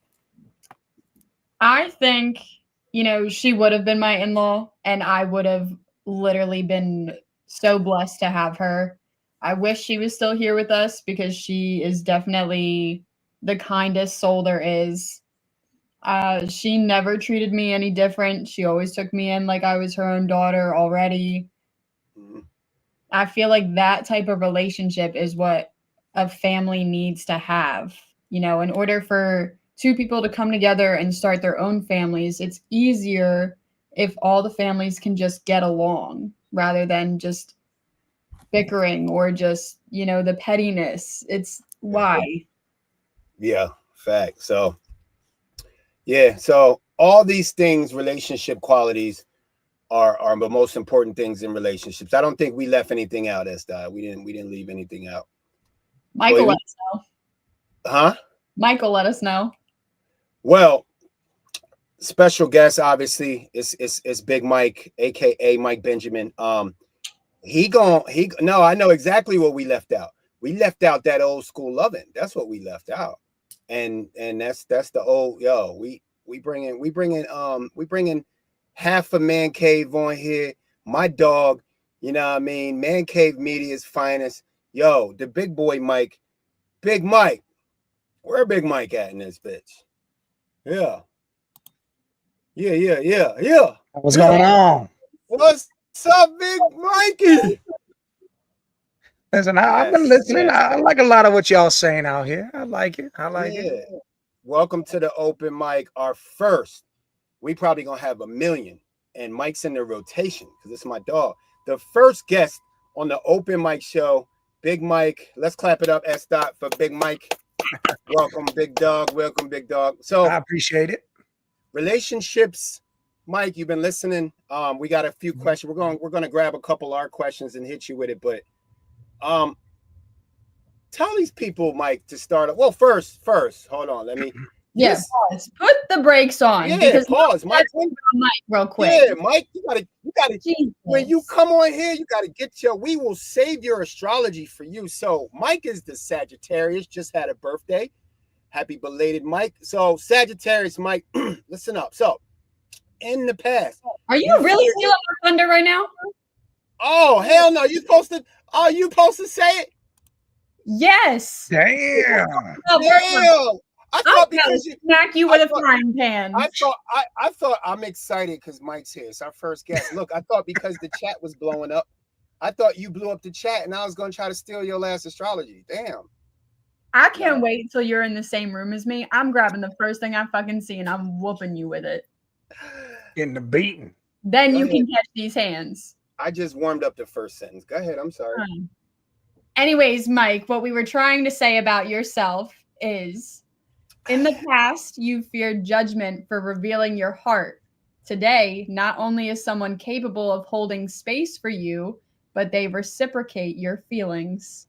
I think, you know, she would have been my in-law and I would have literally been so blessed to have her. I wish she was still here with us because she is definitely the kindest soul there is. She never treated me any different. She always took me in like I was her own daughter already. Mhm. I feel like that type of relationship is what a family needs to have. You know, in order for two people to come together and start their own families, it's easier if all the families can just get along rather than just bickering or just, you know, the pettiness. It's why. Yeah, fact. So yeah, so all these things, relationship qualities are the most important things in relationships. I don't think we left anything out, Estai. We didn't leave anything out. Michael let us know. Huh? Michael let us know. Well, special guest, obviously, it's Big Mike, aka Mike Benjamin. No, I know exactly what we left out. We left out that old school loving. That's what we left out. And that's the old we bringing half a man cave on here. My dog, you know what I mean? Man Cave Media's finest. Yo, the big boy Mike. Big Mike. Where Big Mike at in this bitch? Yeah. Yeah. What's going on? What's up, Big Mikey? Listen, I've been listening. I like a lot of what y'all saying out here. I like it. Welcome to the open mic. Our first. We probably gonna have 1 million. And Mike's in the rotation because it's my dog. The first guest on the open mic show, Big Mike. Let's clap it up, S. Dot, for Big Mike. Welcome, big dog. Welcome, big dog. So I appreciate it. Relationships, Mike. You've been listening. We got a few questions. We're gonna grab a couple of our questions and hit you with it. But tell these people, Mike, to start. Well, first, hold on. Let me. Yeah, pause. Put the brakes on. Yeah, because pause, Mike. Mike, real quick. Yeah, Mike, you gotta. Jesus. When you come on here, you gotta get your. We will save your astrology for you. So Mike is the Sagittarius. Just had a birthday. Happy belated, Mike. So Sagittarius, Mike, listen up. So in the past, are you really stealing my thunder right now? Oh hell no! You supposed to? Are you supposed to say it? Yes. Damn. Damn. I thought because you smack you with a frying pan. I thought I'm excited because Mike's here. It's our first guest. Look, I thought because the chat was blowing up, I thought you blew up the chat, and I was gonna try to steal your last astrology. Damn. I can't wait until you're in the same room as me. I'm grabbing the first thing I fucking see and I'm whooping you with it. In the beating. Then you can catch these hands. I just warmed up the first sentence. Go ahead. I'm sorry. Anyways, Mike, what we were trying to say about yourself is in the past, you feared judgment for revealing your heart. Today, not only is someone capable of holding space for you, but they reciprocate your feelings.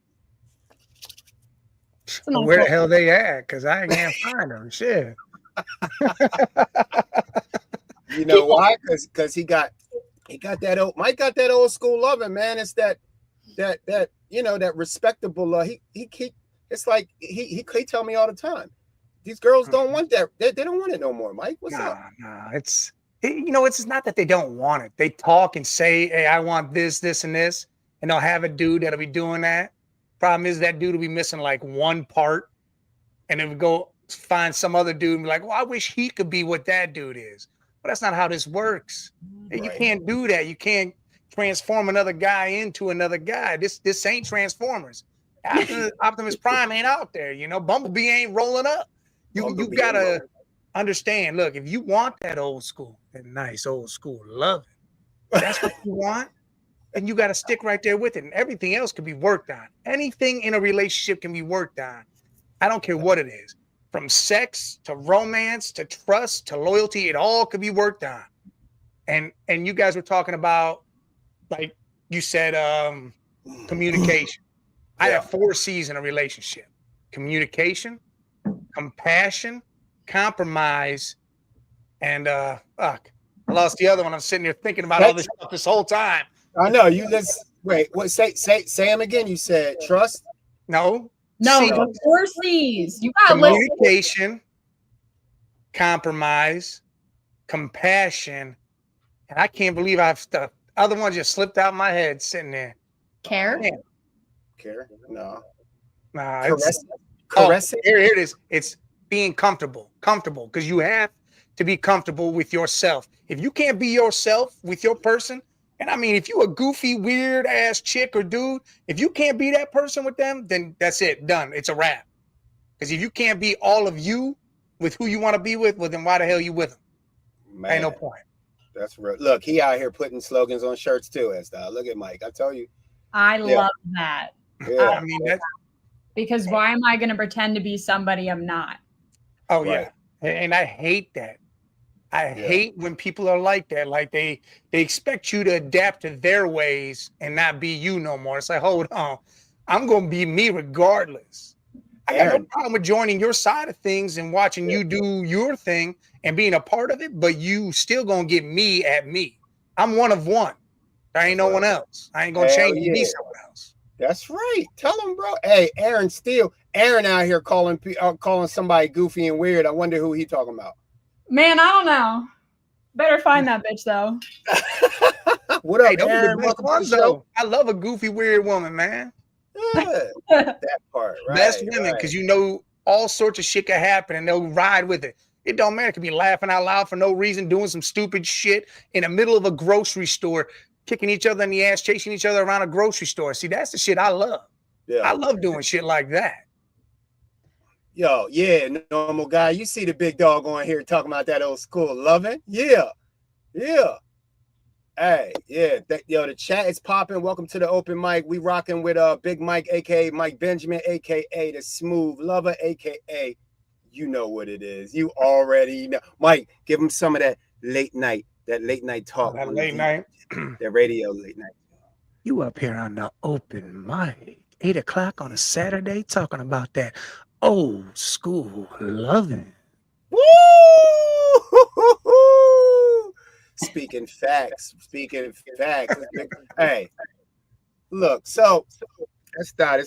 Where the hell they at? Because I can't find them. Shit. You know why? Because he got that old Mike got that old school loving, man. It's that that respectable he it's like he tell me all the time. These girls don't want that. They don't want it no more, Mike. What's up? Nah. It's not that they don't want it. They talk and say, hey, I want this, and this, and they'll have a dude that'll be doing that. Problem is that dude will be missing like one part, and then we go find some other dude and be like, well, I wish he could be what that dude is. But that's not how this works. Right. You can't do that. You can't transform another guy into another guy. This ain't Transformers. Optimus Prime ain't out there. Bumblebee ain't rolling up. You gotta understand. Look, if you want that old school, that nice old school love, that's what you want, and you got to stick right there with it. And everything else can be worked on. Anything in a relationship can be worked on. I don't care what it is, from sex to romance to trust to loyalty. It all could be worked on. And you guys were talking about, like you said, communication. I have 4 C's in a relationship: communication, compassion, compromise, and fuck, I lost the other one. I'm sitting here thinking about all this stuff this whole time. I know you just wait. What? Say them again. You said trust. No, the 4 C's. You got communication, compromise, compassion, and I can't believe the other one just slipped out my head sitting there. Care. Care? No. Nah. Caressing. Here it is. It's being comfortable, because you have to be comfortable with yourself. If you can't be yourself with your person, and I mean, if you a goofy, weird ass chick or dude, if you can't be that person with them, then that's it, done. It's a wrap. Because if you can't be all of you with who you want to be with, well, then why the hell you with them? Man, ain't no point. That's real. Look, he out here putting slogans on shirts too, Estelle. Look at Mike. I tell you. I love that. Yeah. I mean, that's because why am I going to pretend to be somebody I'm not? Oh, right. Yeah. And I hate that. I hate when people are like that. Like they expect you to adapt to their ways and not be you no more. It's like, hold on. I'm going to be me regardless. I got no problem with joining your side of things and watching you do your thing and being a part of it, but you still going to get me at me. I'm one of one. There ain't no one else. I ain't going to change me someone else. That's right. Tell him, bro. Hey, Aaron Steele. Aaron out here calling somebody goofy and weird. I wonder who he talking about. Man, I don't know. Better find that bitch though. What up, Aaron? Welcome to the show. I love a goofy, weird woman, man. Yeah, that part, right? Best women, because you know all sorts of shit can happen and they'll ride with it. It don't matter. It could be laughing out loud for no reason, doing some stupid shit in the middle of a grocery store, kicking each other in the ass, chasing each other around a grocery store. See, that's the shit I love. Yeah. I love doing shit like that. Yo, yeah, normal guy. You see the big dog on here talking about that old school loving? Yeah. Hey, yeah. The chat is popping. Welcome to the open mic. We rocking with Big Mike, aka Mike Benjamin, aka the Smooth Lover, aka you know what it is. You already know. Mike, give him some of that late night talk. That late night. That radio late night. You up here on the open mic, 8 o'clock on a Saturday, talking about that old school loving. Woo! Speaking facts. Hey, look, so let's start.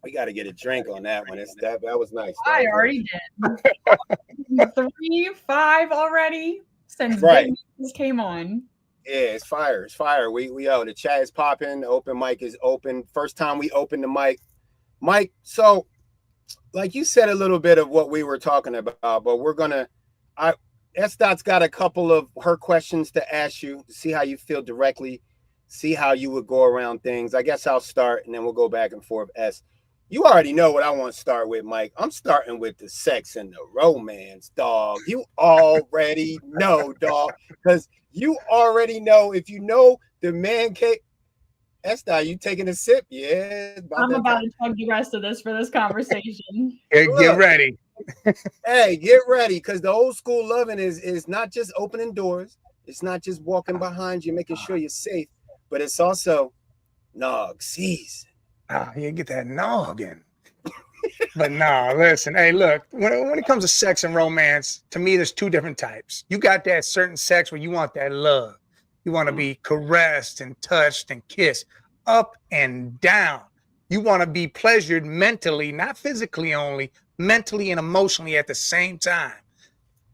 We got to get a drink on that one. That was nice. I already did. 3, 5 already since Big News came on. Yeah, it's fire. The chat is popping. The open mic is open. First time we open the mic. Mike, so like you said a little bit of what we were talking about, but we're gonna S-Dot's got a couple of her questions to ask you to see how you feel directly, see how you would go around things. I guess I'll start and then we'll go back and forth. You already know what I want to start with, Mike. I'm starting with the sex and the romance, dog. You already know, dog. Because you already know if you know the man cave. Esther, you taking a sip? Yeah. I'm about to chug the rest of this for this conversation. Hey, get ready. Hey, get ready, because the old school loving is not just opening doors. It's not just walking behind you, making sure you're safe, but it's also nog season. You get that noggin. But no, listen, hey, look, when it comes to sex and romance, to me, there's two different types. You got that certain sex where you want that love. You want to be caressed and touched and kissed up and down. You want to be pleasured mentally, not physically only, mentally and emotionally at the same time.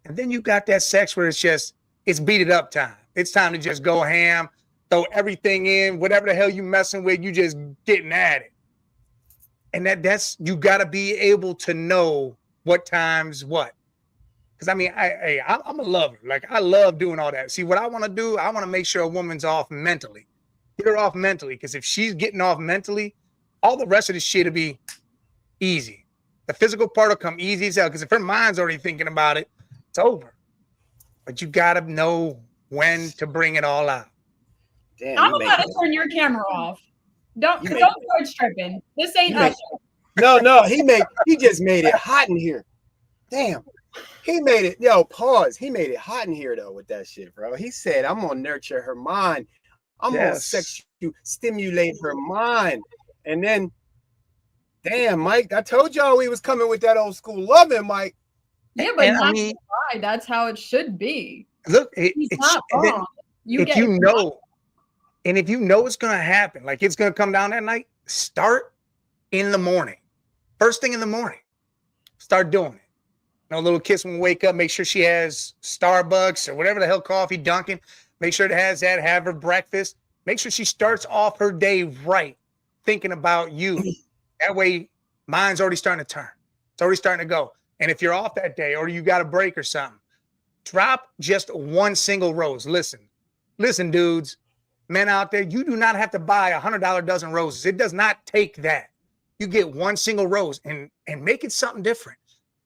And then you got that sex where it's beat it up time. It's time to just go ham, throw everything in, whatever the hell you messing with, you just getting at it. And that's you got to be able to know what times what. Because I mean, I'm a lover. Like, I love doing all that. See, what I want to do, I want to make sure a woman's off mentally. Get her off mentally. Because if she's getting off mentally, all the rest of this shit will be easy. The physical part will come easy as hell. Because if her mind's already thinking about it, it's over. But you got to know when to bring it all out. Damn, I'm about to turn your camera off. Don't start tripping. This ain't us. No, he just made it hot in here. Damn. He made it, pause. He made it hot in here though with that shit, bro. He said, I'm gonna nurture her mind. I'm gonna stimulate her mind. And then, damn, Mike, I told y'all we was coming with that old school loving, Mike. Yeah, but not why. That's how it should be. Look, He's not wrong. If you know it's gonna happen, like it's gonna come down that night, start in the morning. First thing in the morning. Start doing it. A little kiss when we wake up. Make sure she has Starbucks or whatever the hell coffee, Dunkin'. Make sure it has that. Have her breakfast. Make sure she starts off her day right, thinking about you. That way, mine's already starting to turn. It's already starting to go. And if you're off that day or you got a break or something, drop just one single rose. Listen, dudes, men out there, you do not have to buy $100 dozen roses. It does not take that. You get one single rose and make it something different.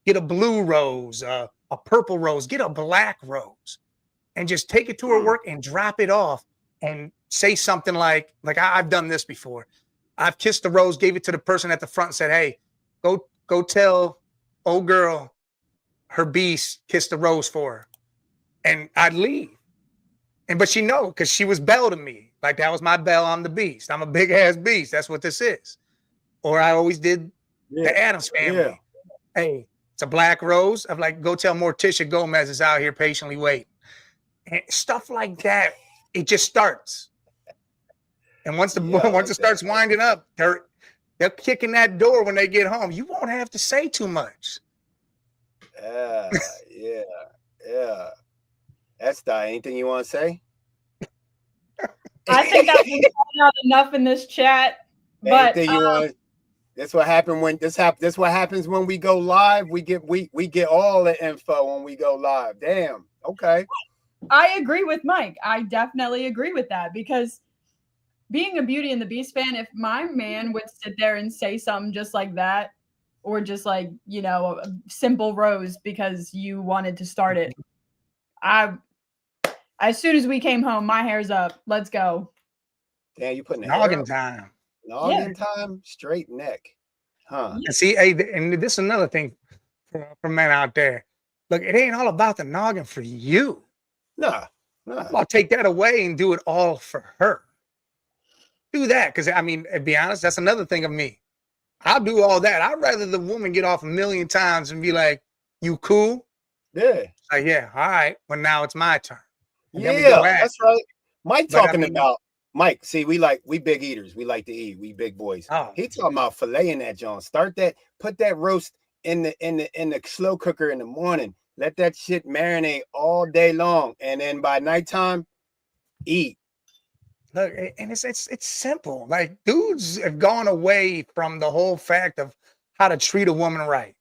Get a blue rose, a purple rose, get a black rose, and just take it to her work and drop it off and say something like I've done this before. I've kissed the rose, gave it to the person at the front and said, hey, go tell old girl her beast kissed the rose for her. And I'd leave. But she know, because she was Belle to me. Like, that was my Belle, I'm the beast. I'm a big ass beast. That's what this is. Or I always did the Addams Family. Yeah. Hey, it's a black rose. I'm like, go tell Morticia Gomez is out here patiently waiting. And stuff like that, it just starts. And once it starts winding up, they're kicking that door when they get home. You won't have to say too much. Yeah. Esther, anything you want to say? I think that was out enough in this chat. But That's what happened when this what happens when we go live. We get all the info when we go live. Damn. Okay. I agree with Mike. I definitely agree with that, because being a Beauty and the Beast fan, if my man would sit there and say something just like that, or just like, a simple rose because you wanted to start it, as soon as we came home, my hair's up. Let's go. Damn, you putting noggin time. Noggin time, straight neck. Huh. And see, and this is another thing for men out there. Look, it ain't all about the noggin for you. Nah. I'll take that away and do it all for her. Do that. Because, I mean, to be honest, that's another thing of me. I'll do all that. I'd rather the woman get off a million times and be like, you cool? Yeah. Like, yeah, all right. Well, now it's my turn. Yeah, that's right. Mike about Mike, see, we big eaters. We like to eat. We big boys. Oh. He talking about filleting that John. Put that roast in the slow cooker in the morning. Let that shit marinate all day long, and then by nighttime, eat. Look, and it's simple. Like, dudes have gone away from the whole fact of how to treat a woman right.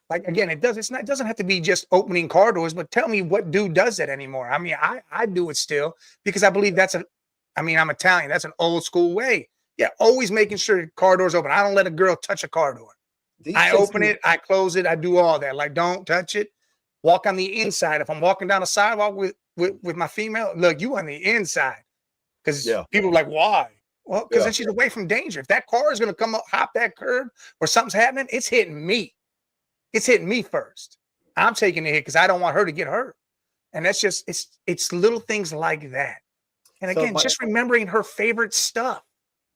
Like, again, it doesn't have to be just opening car doors, but tell me what dude does that anymore. I mean, I do it still because I believe I'm Italian. That's an old school way. Yeah, always making sure the car door's open. I don't let a girl touch a car door. These I chicks open it, I close it, I do all that. Like, don't touch it. Walk on the inside. If I'm walking down the sidewalk with my female, look, you on the inside. Because Yeah. people are like, why? Well, because Yeah. then she's away from danger. If that car is going to come up, hop that curb, or something's happening, it's hitting me. It's hitting me first. I'm taking the hit because I don't want her to get hurt. And that's just it's little things like that. And So, again, but- just remembering her favorite stuff.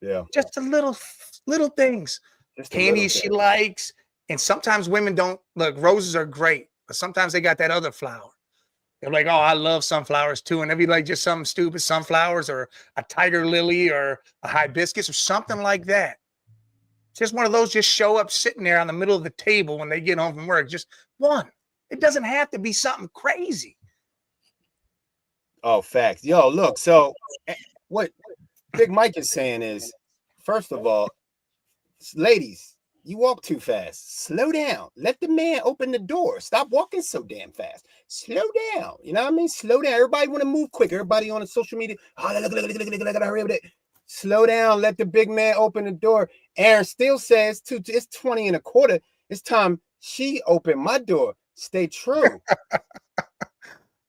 Yeah. Just the little things. Just a Candy little she bit. likes. And sometimes women don't look, roses are great, but sometimes they got that other flower. They're like, oh, I love sunflowers too. And they'd be like just something stupid, sunflowers or a tiger lily or a hibiscus or something like that. Just one of those just show up sitting there on the middle of the table when they get home from work. Just one. It doesn't have to be something crazy. Oh, facts. Yo, look, so what Big Mike is saying is, first of all, ladies, you walk too fast. Slow down. Let the man open the door. Stop walking so damn fast. Slow down. You know what I mean? Slow down. Everybody want to move quick. Everybody on the social media. Oh, look, hurry up with it. Slow down. Let the big man open the door. Aaron still says, it's 20 and a quarter. It's time she opened my door. Stay true.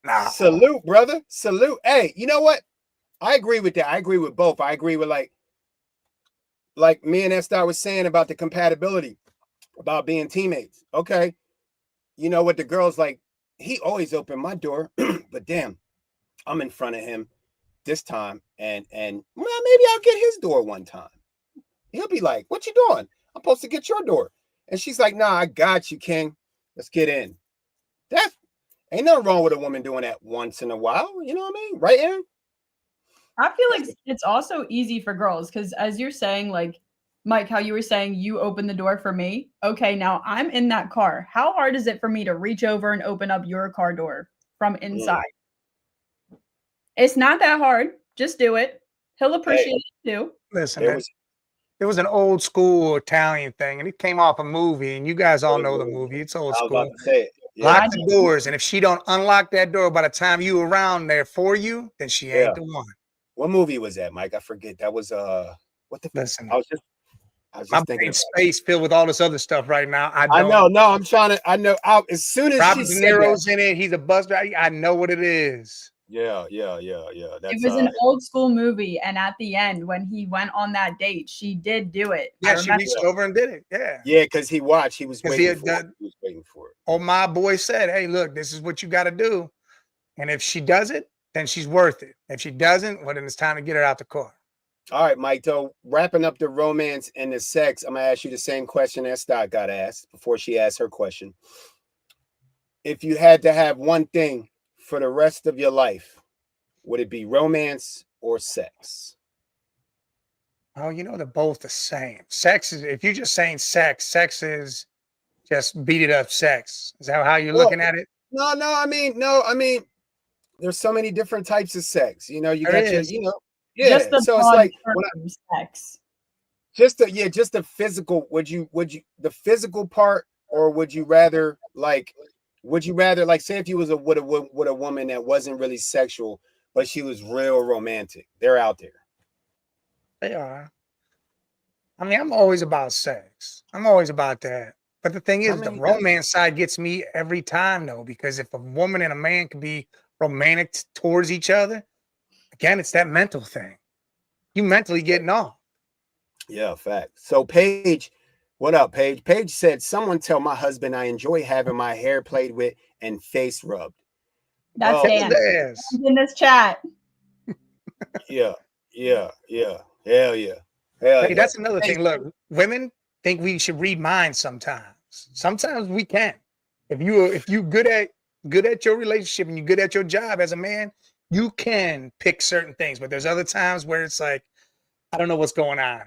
Nah. Salute, brother. Salute. Hey, you know what? I agree with that. I agree with both. I agree with like me and Esther was saying about the compatibility, about being teammates. Okay. You know what the girl's like, he always opened my door, but damn, I'm in front of him this time. And well, maybe I'll get his door one time. He'll be like, what you doing? I'm supposed to get your door. And she's like, nah, I got you, King. Let's get in. That's ain't nothing wrong with a woman doing that once in a while. You know what I mean? Right, Aaron? I feel like it's also easy for girls because as you're saying, like Mike, how you were saying you open the door for me. Okay, now I'm in that car. How hard is it for me to reach over and open up your car door from inside? It's not that hard. Just do it. He'll appreciate it too. Listen, There was it was an old school Italian thing, and it came off a movie, and you guys all know the movie. It's old I was about school. to say it. Yeah. Lock the doors, and if she don't unlock that door by the time you around there for you, then she ain't Yeah. the one. What movie was that, Mike? I forget. That was what the Listen, I was just my thinking brain's about it. space filled with all this other stuff right now. I I don't. know, no, I'm trying to. I know. As soon as Robert she De said that, Niro's in it. He's a bus driver. I know what it is. yeah. It was an old school movie, and at the end, when he went on that date, she did do it. I Yeah, she remember. reached over and did it. Yeah. yeah, because he watched. He was 'Cause waiting he for had it. He was waiting for it. Oh, my boy said, hey, look, this is what you got to do. And if she does it, then she's worth it. If she doesn't, well, then it's time to get her out the car. All right, Mike. So wrapping up the romance and the sex, I'm gonna ask you the same question that Stott got asked before she asked her question. If you had to have one thing for the rest of your life, would it be romance or sex? Oh, you know, they're both the same. Sex is, if you're just saying sex is just beat it up sex. Is that how you're Well, looking at it? No. I mean, there's so many different types of sex. You know, you There got your, is. yeah. Just the So it's broad like term sex. just the physical. Would you the physical part, or would you rather like say if you was with a woman that wasn't really sexual, but she was real romantic? They're out there. They are. I mean, I'm always about sex. I'm always about that. But the thing is, the many- romance side gets me every time, though, because if a woman and a man can be romantic towards each other, again, it's that mental thing. You mentally getting off. Yeah, fact. So Paige, what up, Paige? Paige said, "Someone tell my husband I enjoy having my hair played with and face rubbed." That's Oh, Dan. Yes. In this chat. Yeah. Hell yeah. Hey, that's another thing. Look, women think we should read minds sometimes. Sometimes we can. If you good at your relationship and you're good at your job as a man, you can pick certain things. But there's other times where it's like, I don't know what's going on.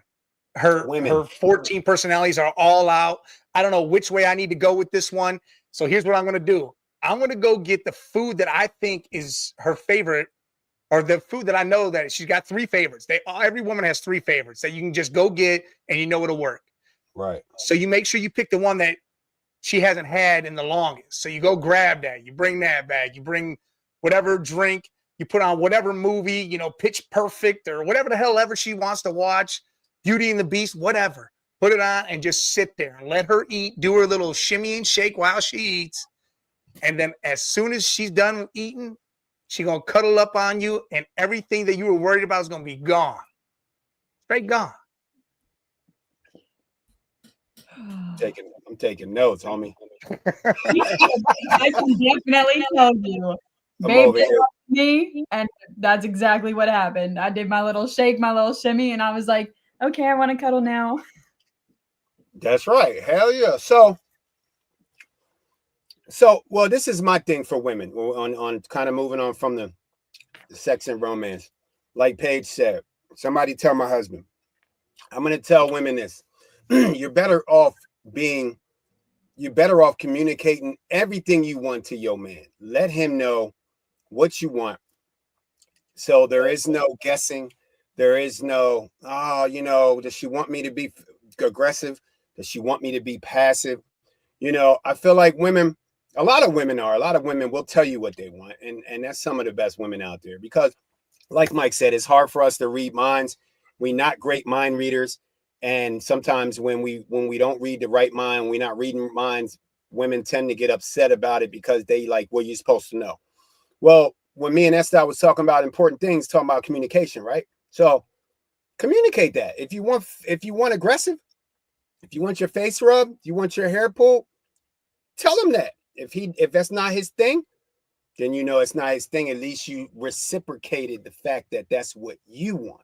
Women. Her 14 personalities are all out. I don't know which way I need to go with this one. So here's what I'm going to do. I'm going to go get the food that I think is her favorite, or the food that I know that she's got three favorites. Every woman has three favorites that you can just go get and you know it'll work. Right. So you make sure you pick the one that she hasn't had in the longest. So you go grab that, you bring that back, you bring whatever drink, you put on whatever movie, Pitch Perfect or whatever the hell ever she wants to watch. Beauty and the Beast, whatever. Put it on and just sit there and let her eat, do her little shimmy and shake while she eats. And then as soon as she's done eating, she's going to cuddle up on you and everything that you were worried about is going to be gone. Straight gone. I'm taking notes, homie. I can definitely tell you. Babe did me, and that's exactly what happened. I did my little shake, my little shimmy, and I was like, okay, I want to cuddle now. That's right. Hell yeah. Well, this is my thing for women on kind of moving on from the sex and romance. Like Paige said, somebody tell my husband, I'm going to tell women this. You're better off communicating everything you want to your man. Let him know what you want. So there is no guessing. There is no, does she want me to be aggressive? Does she want me to be passive? I feel like a lot of women will tell you what they want. And that's some of the best women out there, because like Mike said, it's hard for us to read minds. We're not great mind readers. And sometimes when we don't read the right mind, we're not reading minds, women tend to get upset about it because they like, well, you're supposed to know. Well, when me and Esther was talking about important things, talking about communication, right? So communicate that. If you want aggressive, if you want your face rubbed, you want your hair pulled, tell him that. If that's not his thing, then it's not his thing. At least you reciprocated the fact that that's what you want.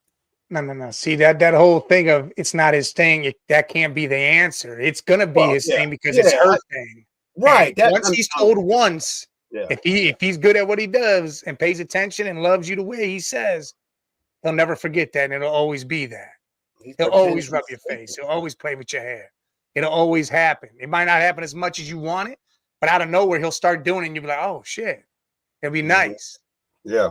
No. See, that whole thing of it's not his thing, that can't be the answer. It's gonna be his thing because it's her thing. Right. Once he's told once, if he's good at what he does and pays attention and loves you the way he says, he'll never forget that, and it'll always be that. He'll always rub your face. He'll always play with your hair. It'll always happen. It might not happen as much as you want it, but out of nowhere, he'll start doing it, and you'll be like, oh, shit. It'll be nice. Yeah.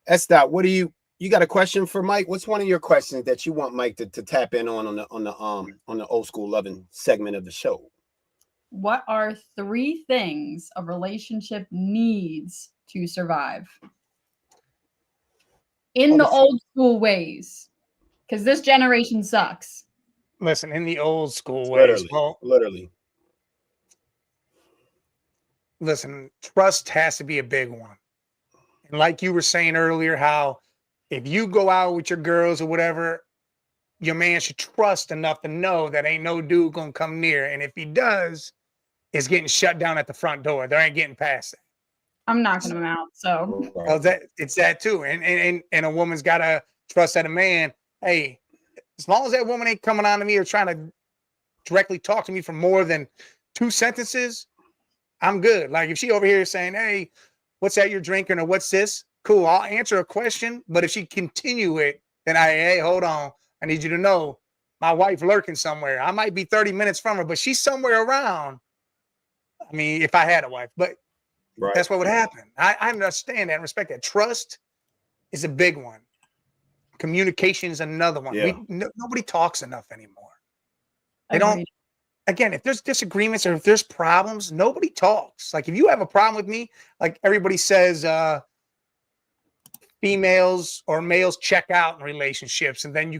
Esther, what do you got a question for Mike? What's one of your questions that you want Mike to tap in on the old school loving segment of the show? What are 3 things a relationship needs to survive? In the old school ways. Because this generation sucks. Listen, in the old school ways. Literally. Listen, trust has to be a big one. And like you were saying earlier, how if you go out with your girls or whatever, your man should trust enough to know that ain't no dude gonna come near. And if he does, it's getting shut down at the front door. There ain't getting past it. I'm knocking them out. So it's that too. And a woman's gotta trust that a man, hey, as long as that woman ain't coming on to me or trying to directly talk to me for more than 2 sentences, I'm good. Like if she over here saying, hey, what's that you're drinking or what's this? Cool, I'll answer a question. But if she continue it, then hey, hold on. I need you to know my wife lurking somewhere. I might be 30 minutes from her, but she's somewhere around. I mean, if I had a wife, but that's what would happen. I understand that and respect that. Trust is a big one. Communication is another one. Yeah. Nobody talks enough anymore. They don't. Again, if there's disagreements or if there's problems, nobody talks. Like if you have a problem with me, like everybody says, females or males check out in relationships, and then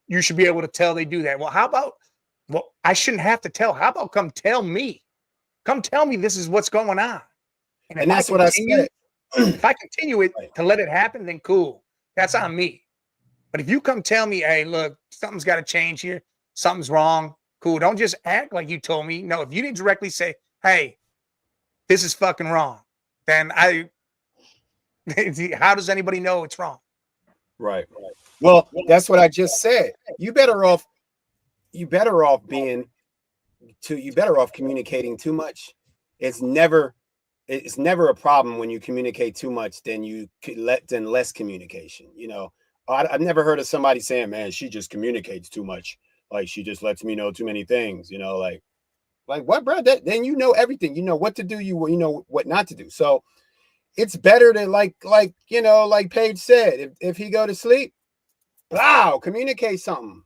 you should be able to tell they do that. Well, how about? Well, I shouldn't have to tell. How about come tell me? Come tell me this is what's going on. And that's what I said. If I continue it to let it happen, then cool. That's on me. But if you come tell me, hey, look, something's got to change here. Something's wrong. Cool. Don't just act like you told me. No, if you didn't directly say, hey, this is fucking wrong, then how does anybody know it's wrong? Right. Well, that's what I just said. You better off communicating too much. It's never a problem when you communicate too much than less communication. I've never heard of somebody saying, man, she just communicates too much. Like she just lets me know too many things, like what, bro? Then you know everything. You know what to do. You know what not to do. So it's better to like Paige said, if he go to sleep, wow, communicate something.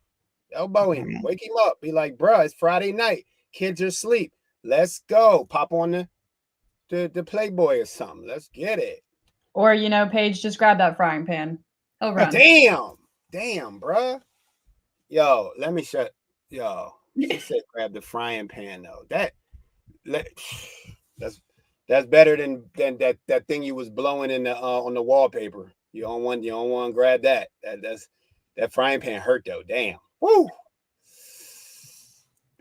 Elbow him, wake him up. Be like, bro, it's Friday night. Kids are asleep. Let's go. Pop on the Playboy or something. Let's get it. Or Paige, just grab that frying pan. He'll run. Damn, bro. Yo, let me shut. Yo, she said grab the frying pan though. Let, that's that's better than that thing you was blowing in the on the wallpaper. You don't want to grab that. That frying pan hurt though. Damn. Woo.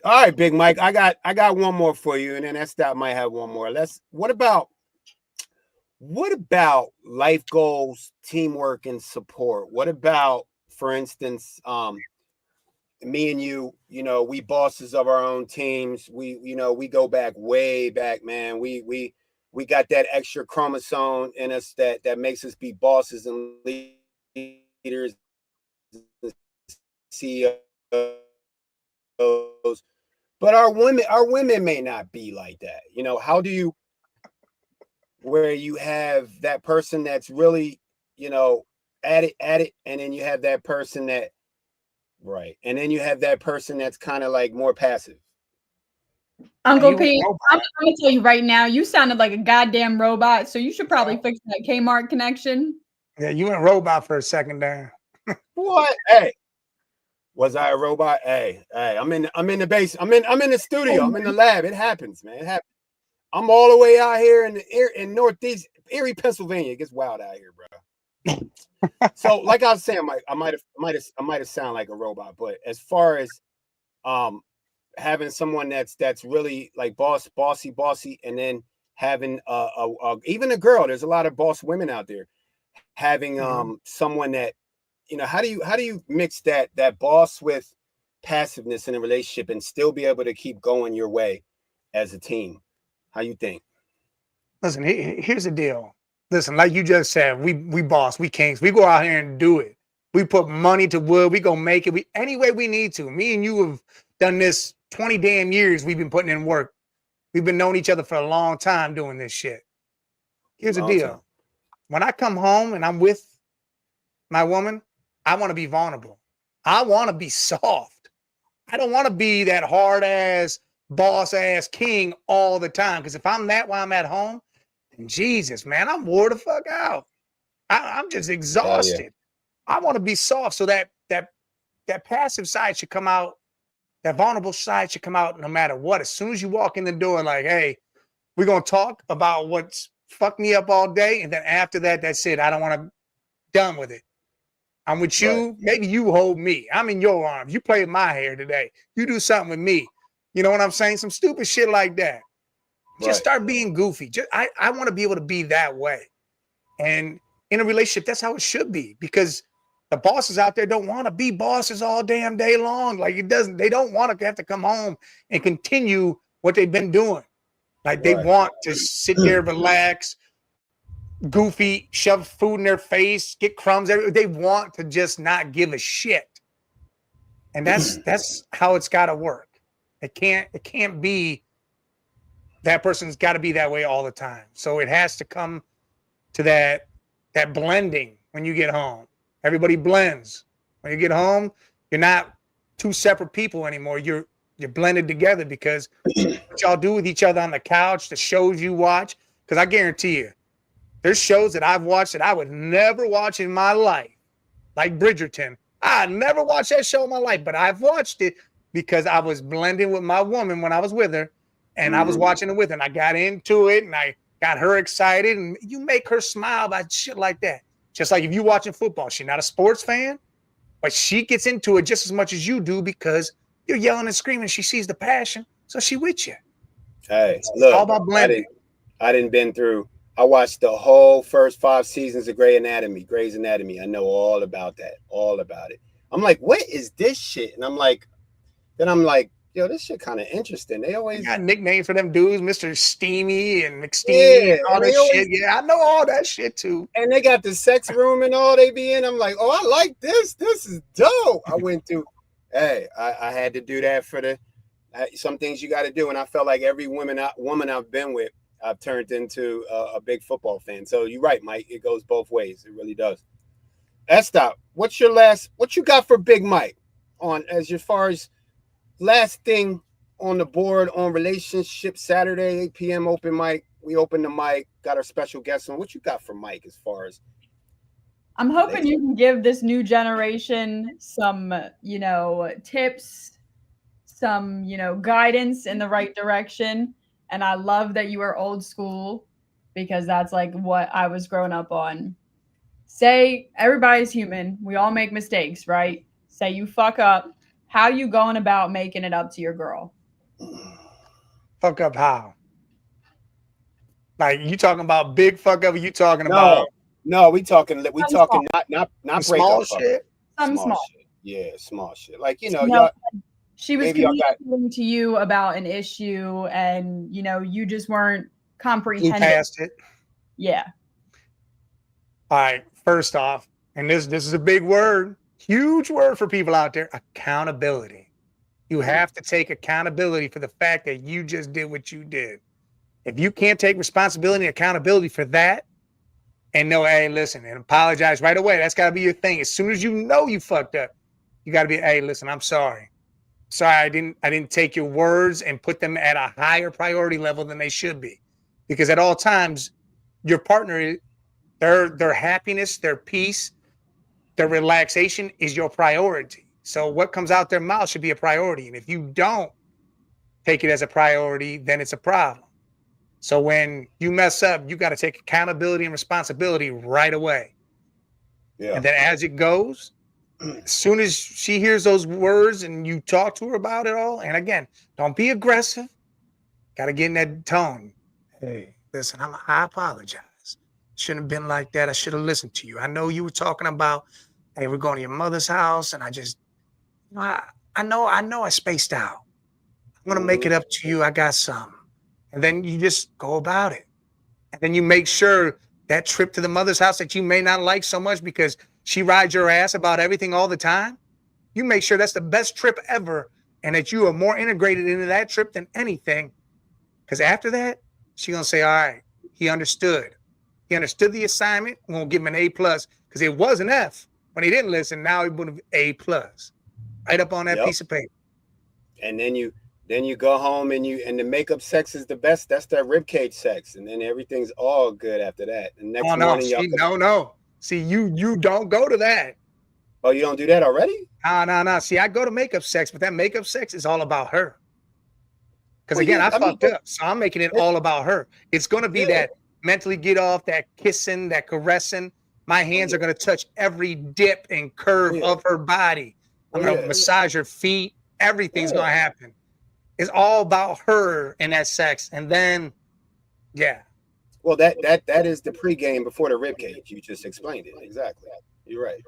All right, Big Mike. I got one more for you, and then that stop might have one more. What about life goals, teamwork, and support? What about, for instance, me and you, we bosses of our own teams. We go back way back, man. We got that extra chromosome in us that makes us be bosses and leaders, CEOs. But our women may not be like that. How do you, where you have that person that's really, at it, and then you have that person that, right, and then you have that person that's kind of like more passive. Uncle Pete, I'm gonna tell you right now, you sounded like a goddamn robot, so you should probably fix that Kmart connection. Yeah, you went robot for a second there. What? Hey, was I a robot? Hey, I'm in the base. I'm in the studio. I'm in the lab. It happens, man. It happens. I'm all the way out here in Northeast Erie, Pennsylvania. It gets wild out here, bro. So, like I was saying, Mike, I might have sounded like a robot, but as far as having someone that's really like bossy, and then having even a girl. There's a lot of boss women out there. Having someone that, how do you mix that boss with passiveness in a relationship and still be able to keep going your way as a team? How you think? Listen, here's the deal. Listen, like you just said, we boss, we kings. We go out here and do it. We put money to wood. We go make it. Any way we need to. Me and you have done this 20 damn years. We've been putting in work. We've been knowing each other for a long time doing this shit. Here's the deal. When I come home and I'm with my woman, I want to be vulnerable. I want to be soft. I don't want to be that hard ass, boss ass king all the time. Because if I'm that while I'm at home, Jesus, man, I'm wore the fuck out. I'm just exhausted. I want to be soft, so that passive side should come out. That vulnerable side should come out no matter what. As soon as you walk in the door, like, hey, we're gonna talk about what's fucked me up all day, and then after that, that's it. I don't want to done with it. I'm with you. Right. Maybe you hold me. I'm in your arms. You play with my hair today. You do something with me. You know what I'm saying? Some stupid shit like that. Just start being goofy. I want to be able to be that way. And in a relationship, that's how it should be, because the bosses out there don't want to be bosses all damn day long. Like they don't want to have to come home and continue what they've been doing. Like they want to sit there, relax, goofy, shove food in their face, get crumbs. They want to just not give a shit. And that's how it's got to work. It can't be that person's got to be that way all the time. So it has to come to that blending when you get home. Everybody blends. When you get home, you're not two separate people anymore. You're blended together, because what y'all do with each other on the couch, the shows you watch, because I guarantee you, there's shows that I've watched that I would never watch in my life, like Bridgerton. I never watched that show in my life, but I've watched it because I was blending with my woman when I was with her, and I was watching it with her, and I got into it, and I got her excited, and you make her smile by shit like that. Just like if you're watching football, she's not a sports fan, but she gets into it just as much as you do because you're yelling and screaming. She sees the passion, so she with you. Hey, look, all about blending. I didn't been through. I watched the whole first 5 seasons of Grey's Anatomy. I know all about that, all about it. I'm like, what is this shit? And I'm like, yo, this shit kind of interesting. They always got nicknames for them dudes, Mr. Steamy and McSteamy and all that shit. Yeah, I know all that shit too. And they got the sex room and all they be in. I'm like, oh, I like this. This is dope. I went to, I had to do that for some things you got to do. And I felt like every woman I've been with, I've turned into a big football fan. So you're right, Mike. It goes both ways. It really does. Estop, what you got for Big Mike on as far as last thing on the board on Relationship Saturday, 8 p.m. open mic. We opened the mic, got our special guest on. What you got for Mike as far as I'm hoping you can give this new generation some, tips, some, guidance in the right direction. And I love that you are old school because that's like what I was growing up on. Say everybody's human. We all make mistakes, right? Say you fuck up. How you going about making it up to your girl? Fuck up how? Like you talking about big fuck up? Or you talking No, about no, we talking Small. not small breakup fuck. shit? Something small. Shit. Yeah, small shit. Like, No, y'all she was maybe y'all got communicating to you about an issue and you just weren't Blew comprehending. past it. Yeah. All right. First off, and this is a big word, huge word for people out there: accountability. You have to take accountability for the fact that you just did what you did. If you can't take responsibility and accountability for that, and know, hey, listen, and apologize right away. That's got to be your thing. As soon as you know you fucked up, you got to be, hey, listen, I'm sorry. Sorry, I didn't take your words and put them at a higher priority level than they should be. Because at all times, your partner, their happiness, their peace, their relaxation is your priority. So what comes out their mouth should be a priority. And if you don't take it as a priority, then it's a problem. So when you mess up, you got to take accountability and responsibility right away. Yeah. And then as it goes, as soon as she hears those words and you talk to her about it all, and again, don't be aggressive. Got to get in that tone. Hey, listen, I apologize. Shouldn't have been like that. I should have listened to you. I know you were talking about, hey, we're going to your mother's house, and I just, I know I spaced out. I'm gonna make it up to you. I got some. And then you just go about it. And then you make sure that trip to the mother's house that you may not like so much because she rides your ass about everything all the time, you make sure that's the best trip ever and that you are more integrated into that trip than anything. Because after that, she's going to say, all right, he understood. He understood the assignment. We're going to give him an A+, because it was an F. When he didn't listen, now he would have A+. Right up on that piece of paper. And then you go home and the makeup sex is the best. That's that ribcage sex, and then everything's all good after that. The next morning, no. See, you don't go to that. Oh, you don't do that already? No. See, I go to makeup sex, but that makeup sex is all about her. Because again, I fucked up, so I'm making it all about her. It's gonna be that mentally get off, that kissing, that caressing. My hands are gonna touch every dip and curve of her body. I'm gonna massage her feet. Everything's gonna happen. It's all about her and that sex, and then, Well, that is the pregame before the ribcage. You just explained it exactly. You're right.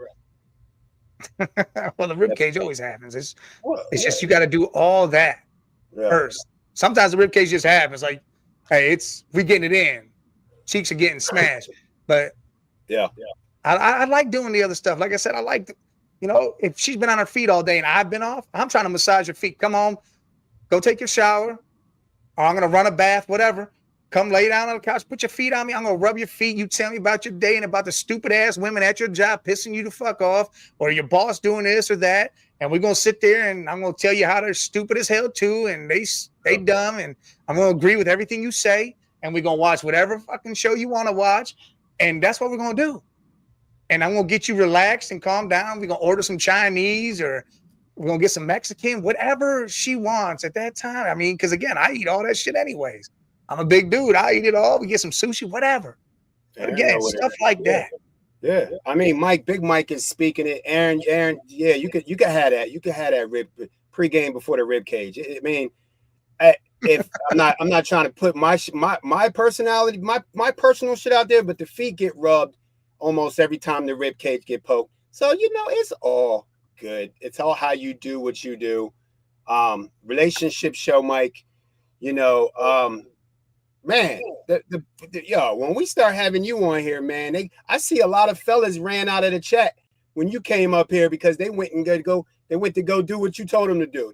Well, the ribcage always happens. It's just you got to do all that first. Sometimes the ribcage just happens. Like, hey, we getting it in. Cheeks are getting smashed, but I like doing the other stuff. Like I said, I like, if she's been on her feet all day and I've been off, I'm trying to massage her feet. Come home. Go take your shower, or I'm going to run a bath, whatever. Come lay down on the couch, put your feet on me. I'm going to rub your feet. You tell me about your day and about the stupid ass women at your job pissing you the fuck off, or your boss doing this or that. And we're going to sit there and I'm going to tell you how they're stupid as hell too. And they dumb. And I'm going to agree with everything you say. And we're going to watch whatever fucking show you want to watch. And that's what we're going to do. And I'm going to get you relaxed and calm down. We're going to order some Chinese, or we're going to get some Mexican, whatever she wants at that time. I mean, because again, I eat all that shit anyways. I'm a big dude. I eat it all. We get some sushi, whatever. But again, stuff like that. Yeah. I mean, Big Mike is speaking it. Aaron, yeah, you could have that. You could have that pregame before the rib cage. I mean, if I'm not trying to put my personality, my personal shit out there, but the feet get rubbed almost every time the rib cage get poked. So, it's all good. It's all how you do what you do. Relationship show, Mike, man, when we start having you on here, man, I see a lot of fellas ran out of the chat when you came up here because they went to go do what you told them to do.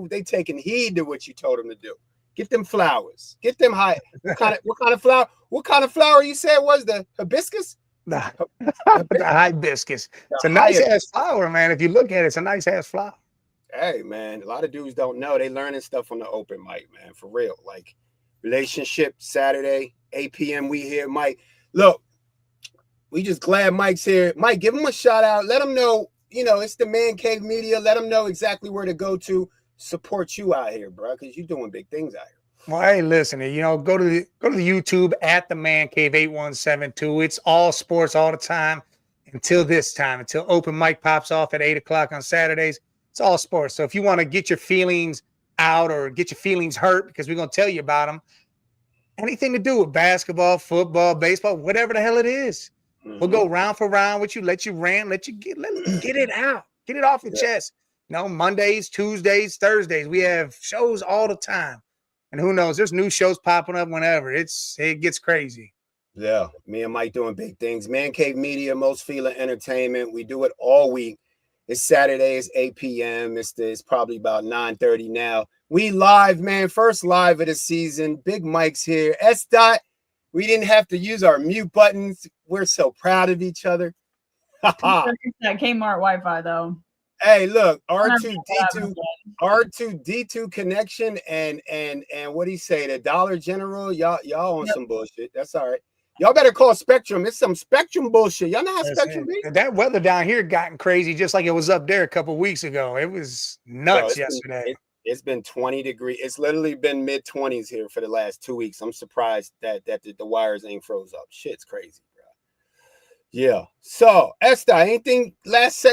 They taking heed to what you told them to do. Get them flowers. Get them high. What kind of flower? What kind of flower you said was the hibiscus? The hibiscus. It's a nice ass flower, man. If you look at it, it's a nice ass flower. Hey, man, a lot of dudes don't know. They learning stuff on the open mic, man, for real. Like, relationship Saturday, 8 p.m. we here, Mike. Look, We just glad Mike's here. Mike, give him a shout out. Let him know, it's the Man Cave Media. Let him know exactly where to go to support you out here, bro, because you're doing big things out here. Well, hey, listen, go to the YouTube at the Man Cave 8172. It's all sports all the time until this time, until open mic pops off at 8:00 on Saturdays. It's all sports. So if you want to get your feelings out or get your feelings hurt, because we're going to tell you about them, anything to do with basketball, football, baseball, whatever the hell it is, we'll go round for round with you, let you rant, let you get it out, get it off your chest. Mondays, Tuesdays, Thursdays, we have shows all the time. And who knows? There's new shows popping up whenever. It gets crazy. Yeah, me and Mike doing big things. Man Cave Media, Most Fila Entertainment. We do it all week. It's Saturday. It's 8 p.m. It's probably about 9:30 now. We live, man. First live of the season. Big Mike's here. S. Dot. We didn't have to use our mute buttons. We're so proud of each other. That Kmart Wi-Fi though. Hey, look, R2D2 connection and what do you say? The Dollar General, y'all on some bullshit. That's all right. Y'all better call Spectrum. It's some Spectrum bullshit. Y'all know how Spectrum be? That weather down here gotten crazy, just like it was up there a couple of weeks ago. It was nuts yesterday. It's been 20 degrees. It's literally been mid-20s here for the last 2 weeks. I'm surprised that the wires ain't froze up. Shit's crazy, bro. Yeah. So, Esther, anything last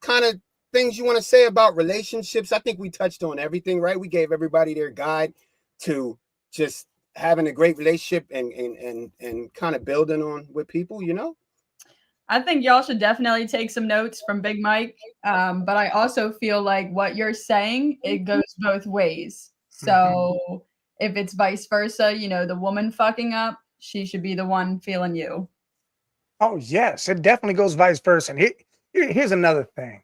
kind of things you want to say about relationships? I think we touched on everything, right? We gave everybody their guide to just having a great relationship and kind of building on with people, I think y'all should definitely take some notes from Big Mike. But I also feel like what you're saying, it goes both ways. So if it's vice versa, the woman fucking up, she should be the one feeling you. Oh, yes, it definitely goes vice versa. And here's another thing.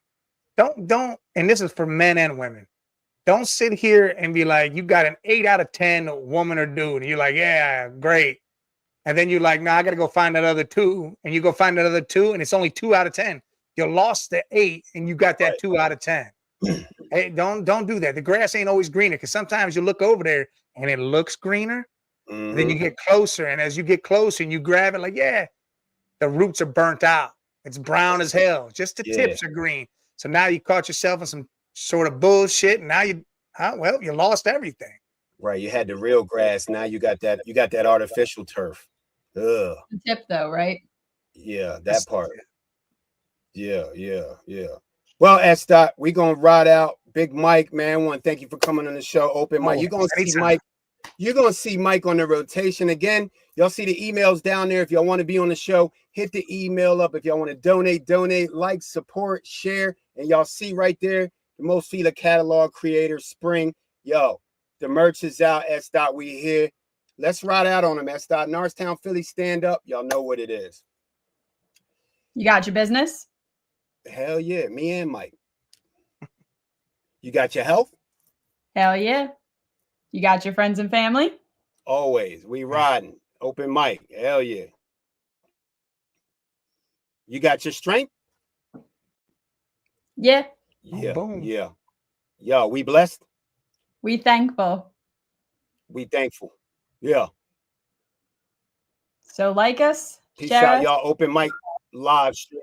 Don't, and this is for men and women. Don't sit here and be like, you got an 8 out of 10 woman or dude. And you're like, yeah, great. And then you're like, no, I got to go find that other 2. And you go find another 2, and it's only 2 out of 10. You lost the 8, and you got that 2 out of 10. Hey, don't do that. The grass ain't always greener, because sometimes you look over there and it looks greener. And then you get closer, and as you get closer and you grab it, like, yeah, the roots are burnt out. It's brown as hell. Just the tips are green. So now you caught yourself in some sort of bullshit, and now you lost everything. Right. You had the real grass. Now you got that artificial turf. Ugh. The tip though, right? Yeah, that part. Yeah. Well, S. Dot, we gonna ride out. Big Mike, man. I want to thank you for coming on the show. Open Mike. You're gonna see Mike. You're gonna see Mike on the rotation again. Y'all see the emails down there. If y'all want to be on the show, hit the email up. If y'all want to donate, like, support, share, and y'all see right there the Most Fila catalog creator spring. Yo, the merch is out. S. Dot, we here. Let's ride out on them. S. Dot, Norristown, Philly, stand up. Y'all know what it is. You got your business? Hell yeah, me and Mike. You got your health? Hell yeah. You got your friends and family? Always. We riding. Open mic. Hell yeah. You got your strength? Yeah. Yeah. Boom. Yeah. Yo, we blessed. We thankful. We thankful. Yeah. So like us. Peace share out, us. y'all. Open mic live stream.